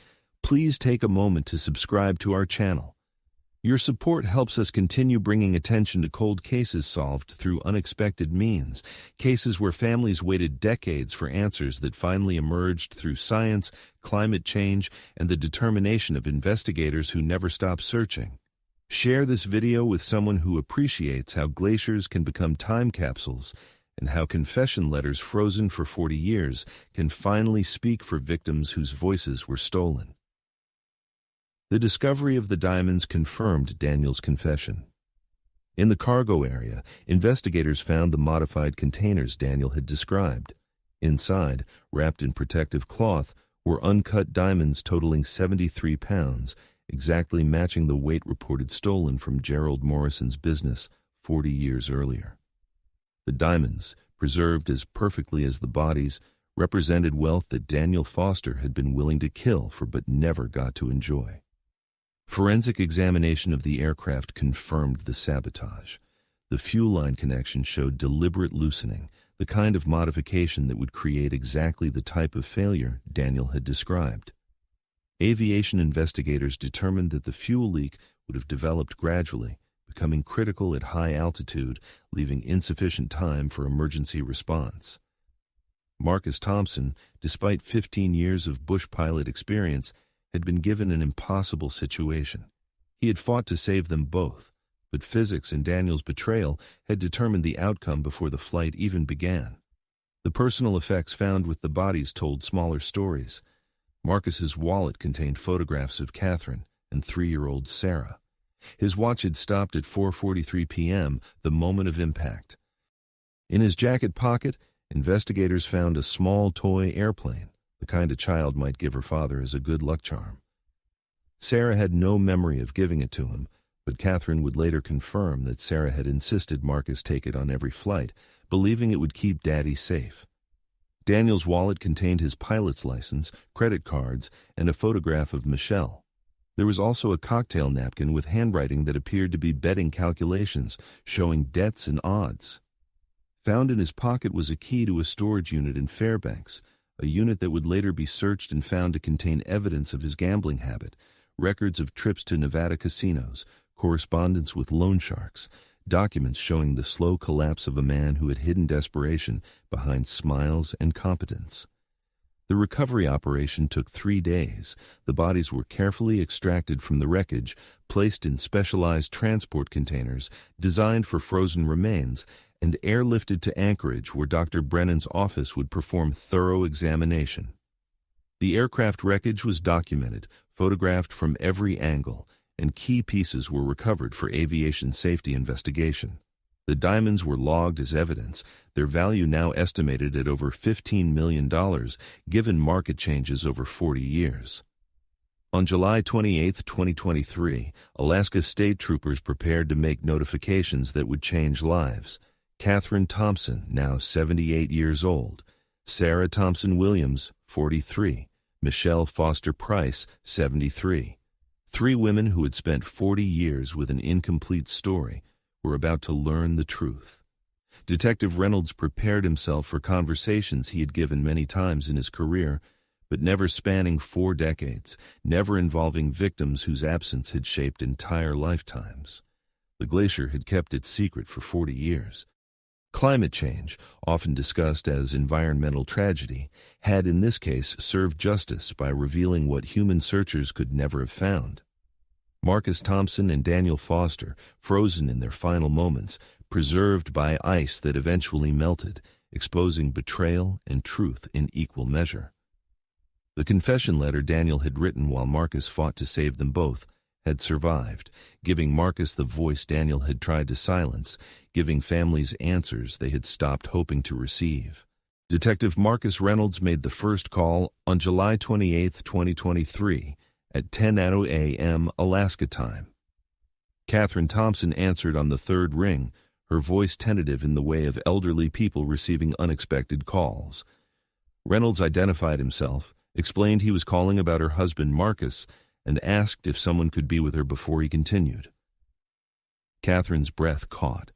please take a moment to subscribe to our channel. Your support helps us continue bringing attention to cold cases solved through unexpected means, cases where families waited decades for answers that finally emerged through science, climate change, and the determination of investigators who never stop searching. Share this video with someone who appreciates how glaciers can become time capsules and how confession letters frozen for 40 years can finally speak for victims whose voices were stolen. The discovery of the diamonds confirmed Daniel's confession. In the cargo area, investigators found the modified containers Daniel had described. Inside, wrapped in protective cloth, were uncut diamonds totaling 73 pounds, exactly matching the weight reported stolen from Gerald Morrison's business 40 years earlier. The diamonds, preserved as perfectly as the bodies, represented wealth that Daniel Foster had been willing to kill for but never got to enjoy. Forensic examination of the aircraft confirmed the sabotage. The fuel line connection showed deliberate loosening, the kind of modification that would create exactly the type of failure Daniel had described. Aviation investigators determined that the fuel leak would have developed gradually, becoming critical at high altitude, leaving insufficient time for emergency response. Marcus Thompson, despite 15 years of bush pilot experience, had been given an impossible situation. He had fought to save them both, but physics and Daniel's betrayal had determined the outcome before the flight even began. The personal effects found with the bodies told smaller stories. Marcus's wallet contained photographs of Katherine and 3-year-old Sarah. His watch had stopped at 4:43 p.m., the moment of impact. In his jacket pocket, investigators found a small toy airplane, the kind a child might give her father as a good luck charm. Sarah had no memory of giving it to him, but Katherine would later confirm that Sarah had insisted Marcus take it on every flight, believing it would keep Daddy safe. Daniel's wallet contained his pilot's license, credit cards, and a photograph of Michelle. There was also a cocktail napkin with handwriting that appeared to be betting calculations, showing debts and odds. Found in his pocket was a key to a storage unit in Fairbanks, a unit that would later be searched and found to contain evidence of his gambling habit, records of trips to Nevada casinos, correspondence with loan sharks, documents showing the slow collapse of a man who had hidden desperation behind smiles and competence. The recovery operation took 3 days. The bodies were carefully extracted from the wreckage, placed in specialized transport containers designed for frozen remains, and airlifted to Anchorage, where Dr. Brennan's office would perform thorough examination. The aircraft wreckage was documented, photographed from every angle, and key pieces were recovered for aviation safety investigation. The diamonds were logged as evidence, their value now estimated at over $15 million, given market changes over 40 years. On July 28, 2023, Alaska state troopers prepared to make notifications that would change lives. Katherine Thompson, now 78 years old, Sarah Thompson Williams, 43, Michelle Foster Price, 73. 3 women who had spent 40 years with an incomplete story were about to learn the truth. Detective Reynolds prepared himself for conversations he had given many times in his career, but never spanning 4 decades, never involving victims whose absence had shaped entire lifetimes. The glacier had kept its secret for 40 years. Climate change, often discussed as environmental tragedy, had in this case served justice by revealing what human searchers could never have found. Marcus Thompson and Daniel Foster, frozen in their final moments, preserved by ice that eventually melted, exposing betrayal and truth in equal measure. The confession letter Daniel had written while Marcus fought to save them both had survived, giving Marcus the voice Daniel had tried to silence, giving families answers they had stopped hoping to receive. Detective Marcus Reynolds made the first call on July 28, 2023, at 10:00 a.m. Alaska time. Katherine Thompson answered on the third ring, her voice tentative in the way of elderly people receiving unexpected calls. Reynolds identified himself, explained he was calling about her husband Marcus, and asked if someone could be with her before he continued. Katherine's breath caught.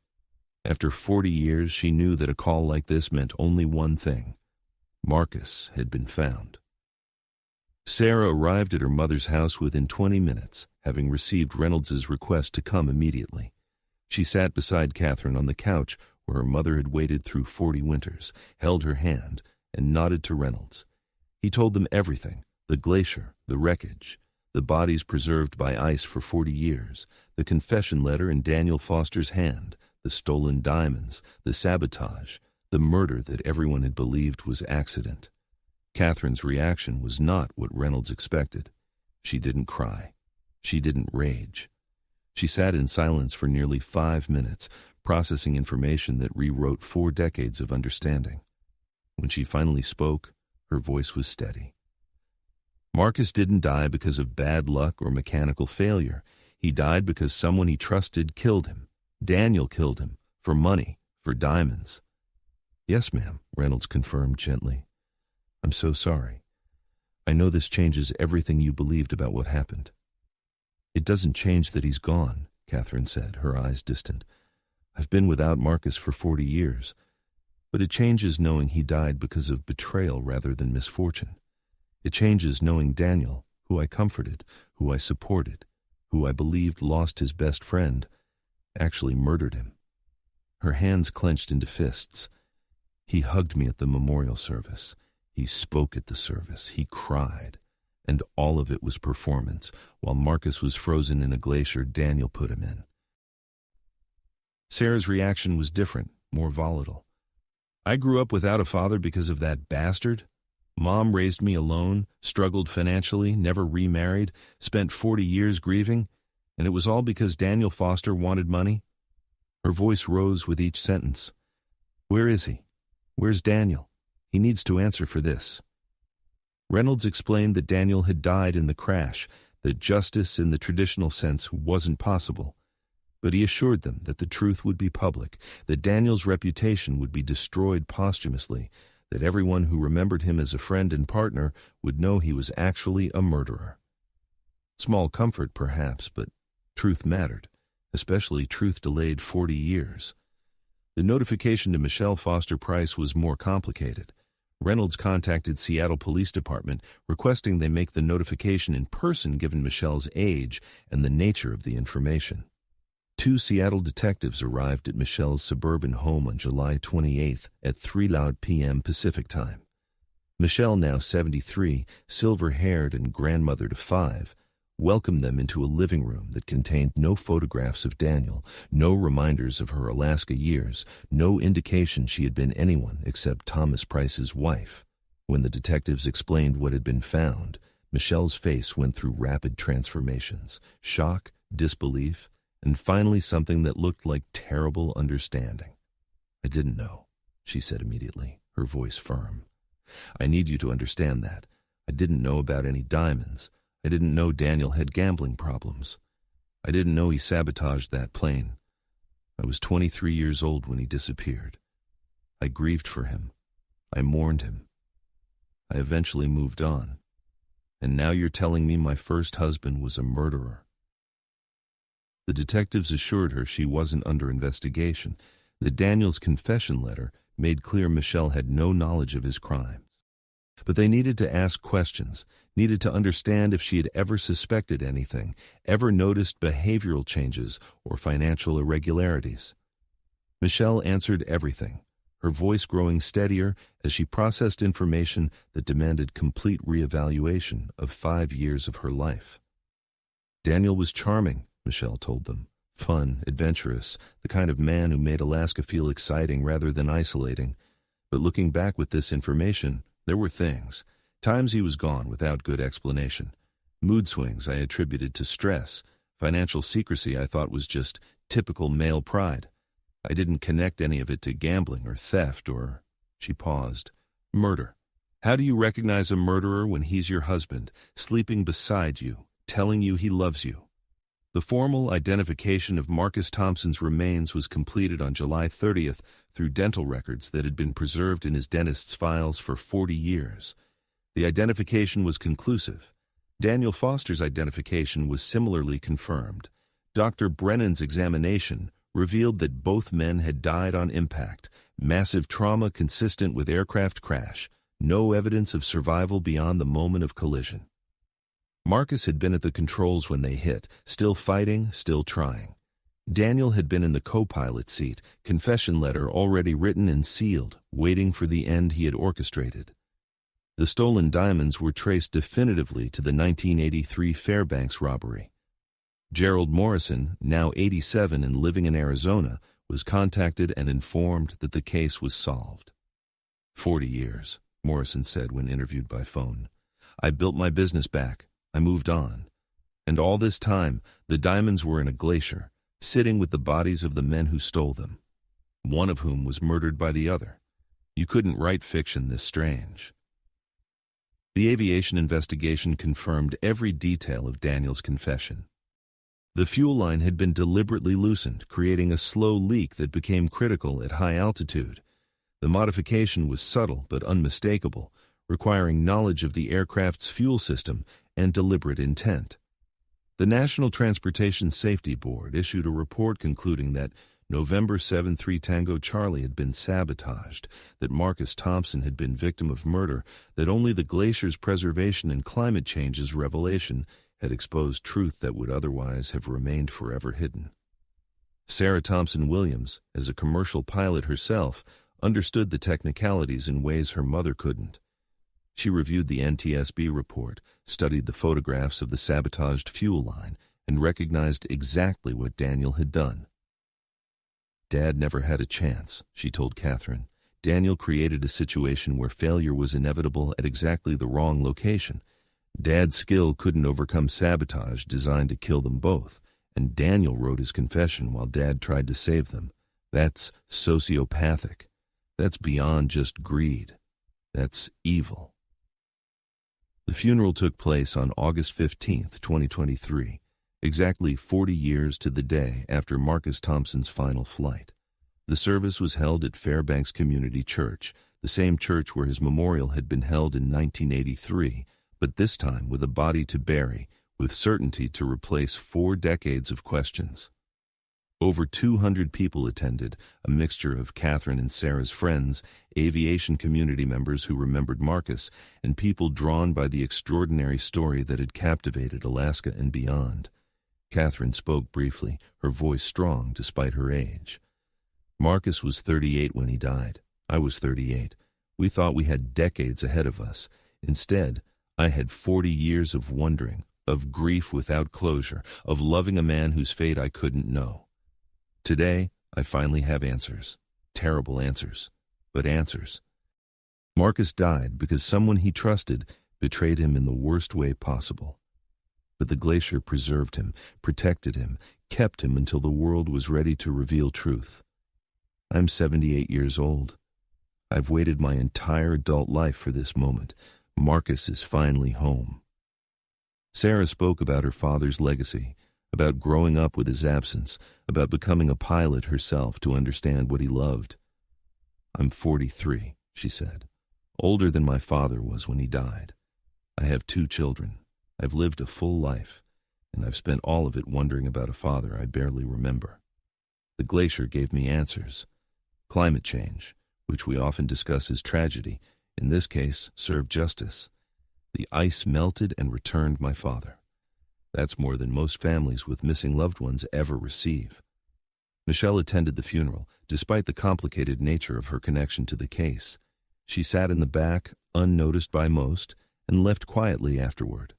After 40 years, she knew that a call like this meant only one thing. Marcus had been found. Sarah arrived at her mother's house within 20 minutes, having received Reynolds's request to come immediately. She sat beside Katherine on the couch where her mother had waited through 40 winters, held her hand, and nodded to Reynolds. He told them everything: the glacier, the wreckage, the bodies preserved by ice for 40 years, the confession letter in Daniel Foster's hand, the stolen diamonds, the sabotage, the murder that everyone had believed was accident. Katherine's reaction was not what Reynolds expected. She didn't cry. She didn't rage. She sat in silence for nearly 5 minutes, processing information that rewrote 4 decades of understanding. When she finally spoke, her voice was steady. Marcus didn't die because of bad luck or mechanical failure. He died because someone he trusted killed him. Daniel killed him, for money, for diamonds. Yes, ma'am, Reynolds confirmed gently. I'm so sorry. I know this changes everything you believed about what happened. It doesn't change that he's gone, Katherine said, her eyes distant. I've been without Marcus for 40 years, but it changes knowing he died because of betrayal rather than misfortune. It changes knowing Daniel, who I comforted, who I supported, who I believed lost his best friend, actually murdered him. Her hands clenched into fists. He hugged me at the memorial service. He spoke at the service. He cried. And all of it was performance. While Marcus was frozen in a glacier Daniel put him in. Sarah's reaction was different, more volatile. I grew up without a father because of that bastard. Mom raised me alone, struggled financially, never remarried, spent 40 years grieving, and it was all because Daniel Foster wanted money. Her voice rose with each sentence. Where is he? Where's Daniel? He needs to answer for this. Reynolds explained that Daniel had died in the crash, that justice in the traditional sense wasn't possible. But he assured them that the truth would be public, that Daniel's reputation would be destroyed posthumously, that everyone who remembered him as a friend and partner would know he was actually a murderer. Small comfort, perhaps, but truth mattered, especially truth delayed 40 years. The notification to Michelle Foster Price was more complicated. Reynolds contacted Seattle Police Department, requesting they make the notification in person given Michelle's age and the nature of the information. 2 Seattle detectives arrived at Michelle's suburban home on July 28th at 3 p.m. Pacific Time. Michelle, now 73, silver-haired and grandmother to 5, welcomed them into a living room that contained no photographs of Daniel, no reminders of her Alaska years, no indication she had been anyone except Thomas Price's wife. When the detectives explained what had been found, Michelle's face went through rapid transformations: shock, disbelief, and finally something that looked like terrible understanding. I didn't know, she said immediately, her voice firm. I need you to understand that. I didn't know about any diamonds. I didn't know Daniel had gambling problems. I didn't know he sabotaged that plane. I was 23 years old when he disappeared. I grieved for him. I mourned him. I eventually moved on. And now you're telling me my first husband was a murderer. The detectives assured her she wasn't under investigation, that Daniel's confession letter made clear Michelle had no knowledge of his crimes. But they needed to ask questions, needed to understand if she had ever suspected anything, ever noticed behavioral changes or financial irregularities. Michelle answered everything, her voice growing steadier as she processed information that demanded complete reevaluation of 5 years of her life. Daniel was charming, Michelle told them. Fun, adventurous, the kind of man who made Alaska feel exciting rather than isolating. But looking back with this information, there were times he was gone without good explanation. Mood swings I attributed to stress, Financial secrecy I thought was just typical male pride. I didn't connect any of it to gambling or theft or, she paused, murder. How do you recognize a murderer when he's your husband, sleeping beside you, telling you he loves you? The formal identification of Marcus Thompson's remains was completed on July 30th through dental records that had been preserved in his dentist's files for 40 years. The identification was conclusive. Daniel Foster's identification was similarly confirmed. Dr. Brennan's examination revealed that both men had died on impact, massive trauma consistent with aircraft crash, no evidence of survival beyond the moment of collision. Marcus had been at the controls when they hit, still fighting, still trying. Daniel had been in the co-pilot seat, confession letter already written and sealed, waiting for the end he had orchestrated. The stolen diamonds were traced definitively to the 1983 Fairbanks robbery. Gerald Morrison, now 87 and living in Arizona, was contacted and informed that the case was solved. 40 years, Morrison said when interviewed by phone. I built my business back. I moved on. And all this time, the diamonds were in a glacier, sitting with the bodies of the men who stole them, one of whom was murdered by the other. You couldn't write fiction this strange. The aviation investigation confirmed every detail of Daniel's confession. The fuel line had been deliberately loosened, creating a slow leak that became critical at high altitude. The modification was subtle but unmistakable, requiring knowledge of the aircraft's fuel system and deliberate intent. The National Transportation Safety Board issued a report concluding that November 7-3 Tango Charlie had been sabotaged, that Marcus Thompson had been victim of murder, that only the glacier's preservation and climate change's revelation had exposed truth that would otherwise have remained forever hidden. Sarah Thompson Williams, as a commercial pilot herself, understood the technicalities in ways her mother couldn't. She reviewed the NTSB report, studied the photographs of the sabotaged fuel line, and recognized exactly what Daniel had done. Dad never had a chance, she told Katherine. Daniel created a situation where failure was inevitable at exactly the wrong location. Dad's skill couldn't overcome sabotage designed to kill them both, and Daniel wrote his confession while Dad tried to save them. That's sociopathic. That's beyond just greed. That's evil. The funeral took place on August 15, 2023, exactly 40 years to the day after Marcus Thompson's final flight. The service was held at Fairbanks Community Church, the same church where his memorial had been held in 1983, but this time with a body to bury, with certainty to replace 4 decades of questions. Over 200 people attended, a mixture of Katherine and Sarah's friends, aviation community members who remembered Marcus, and people drawn by the extraordinary story that had captivated Alaska and beyond. Katherine spoke briefly, her voice strong despite her age. Marcus was 38 when he died. I was 38. We thought we had decades ahead of us. Instead, I had 40 years of wondering, of grief without closure, of loving a man whose fate I couldn't know. Today, I finally have answers. Terrible answers, but answers. Marcus died because someone he trusted betrayed him in the worst way possible. But the glacier preserved him, protected him, kept him until the world was ready to reveal truth. I'm 78 years old. I've waited my entire adult life for this moment. Marcus is finally home. Sarah spoke about her father's legacy, about growing up with his absence, about becoming a pilot herself to understand what he loved. I'm 43, she said, older than my father was when he died. I have 2 children. I've lived a full life, and I've spent all of it wondering about a father I barely remember. The glacier gave me answers. Climate change, which we often discuss as tragedy, in this case served justice. The ice melted and returned my father. That's more than most families with missing loved ones ever receive. Michelle attended the funeral, despite the complicated nature of her connection to the case. She sat in the back, unnoticed by most, and left quietly afterward.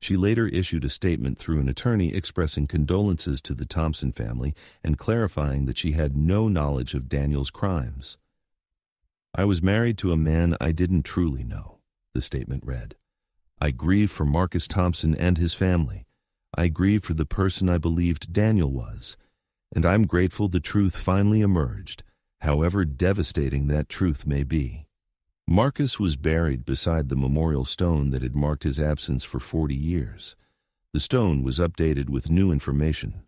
She later issued a statement through an attorney expressing condolences to the Thompson family and clarifying that she had no knowledge of Daniel's crimes. I was married to a man I didn't truly know, the statement read. I grieve for Marcus Thompson and his family. I grieve for the person I believed Daniel was, and I'm grateful the truth finally emerged, however devastating that truth may be. Marcus was buried beside the memorial stone that had marked his absence for 40 years. The stone was updated with new information.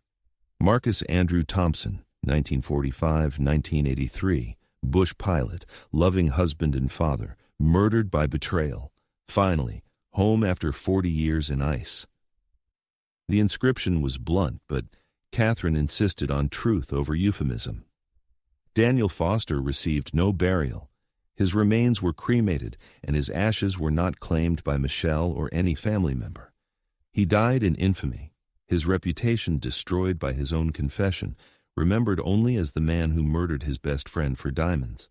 Marcus Andrew Thompson, 1945-1983, bush pilot, loving husband and father, murdered by betrayal. Finally, home after 40 years in ice. The inscription was blunt, but Katherine insisted on truth over euphemism. Daniel Foster received no burial. His remains were cremated, and his ashes were not claimed by Michelle or any family member. He died in infamy, his reputation destroyed by his own confession, remembered only as the man who murdered his best friend for diamonds.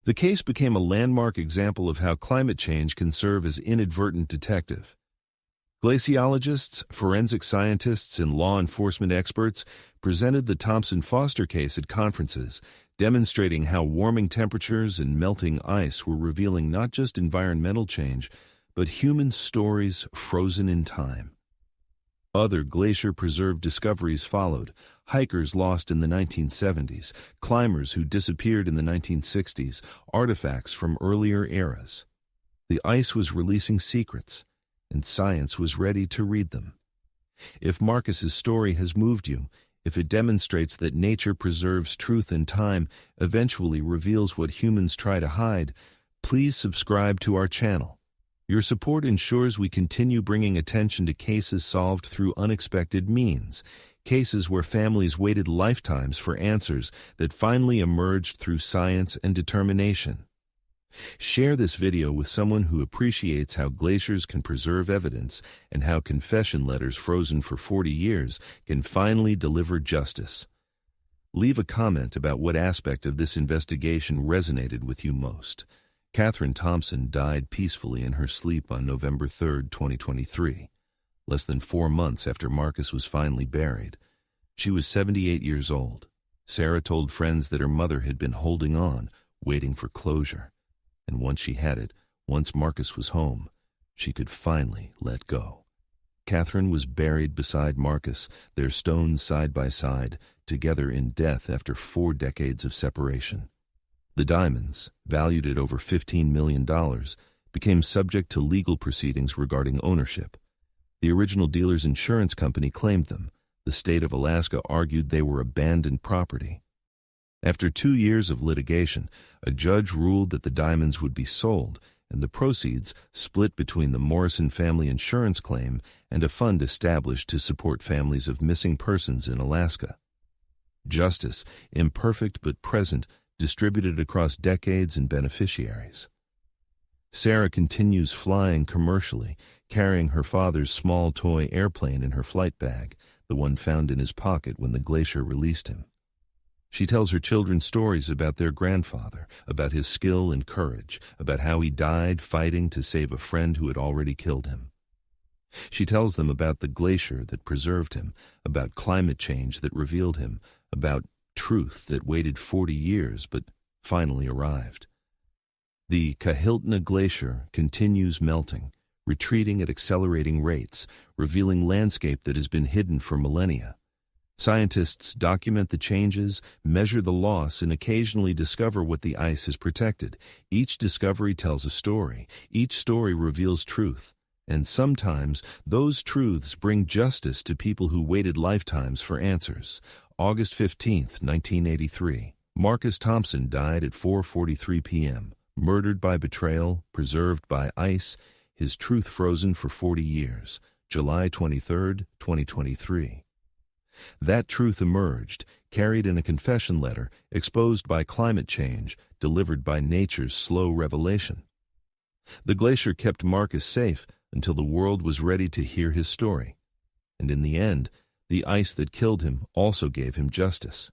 The case became a landmark example of how climate change can serve as inadvertent detective. Glaciologists, forensic scientists, and law enforcement experts presented the Thompson-Foster case at conferences, demonstrating how warming temperatures and melting ice were revealing not just environmental change, but human stories frozen in time. Other glacier-preserved discoveries followed: hikers lost in the 1970s, climbers who disappeared in the 1960s, artifacts from earlier eras. The ice was releasing secrets, and science was ready to read them. If Marcus's story has moved you, if it demonstrates that nature preserves truth in time, eventually reveals what humans try to hide, please subscribe to our channel. Your support ensures we continue bringing attention to cases solved through unexpected means, cases where families waited lifetimes for answers that finally emerged through science and determination. Share this video with someone who appreciates how glaciers can preserve evidence and how confession letters frozen for 40 years can finally deliver justice. Leave a comment about what aspect of this investigation resonated with you most. Katherine Thompson died peacefully in her sleep on November 3, 2023, less than 4 months after Marcus was finally buried. She was 78 years old. Sarah told friends that her mother had been holding on, waiting for closure. And once she had it, once Marcus was home, she could finally let go. Katherine was buried beside Marcus, their stones side by side, together in death after 4 decades of separation. The diamonds, valued at over $15 million, became subject to legal proceedings regarding ownership. The original dealer's insurance company claimed them. The state of Alaska argued they were abandoned property. After 2 years of litigation, a judge ruled that the diamonds would be sold and the proceeds split between the Morrison family insurance claim and a fund established to support families of missing persons in Alaska. Justice, imperfect but present, distributed across decades and beneficiaries. Sarah continues flying commercially, carrying her father's small toy airplane in her flight bag, the one found in his pocket when the glacier released him. She tells her children stories about their grandfather, about his skill and courage, about how he died fighting to save a friend who had already killed him. She tells them about the glacier that preserved him, about climate change that revealed him, about truth that waited 40 years but finally arrived. The Kahiltna Glacier continues melting, retreating at accelerating rates, revealing landscape that has been hidden for millennia. Scientists document the changes, measure the loss, and occasionally discover what the ice has protected. Each discovery tells a story. Each story reveals truth. And sometimes those truths bring justice to people who waited lifetimes for answers. August 15, 1983. Marcus Thompson died at 4:43 p.m., murdered by betrayal, preserved by ice, his truth frozen for 40 years. July 23, 2023. That truth emerged, carried in a confession letter, exposed by climate change, delivered by nature's slow revelation. The glacier kept Marcus safe until the world was ready to hear his story. And in the end, the ice that killed him also gave him justice.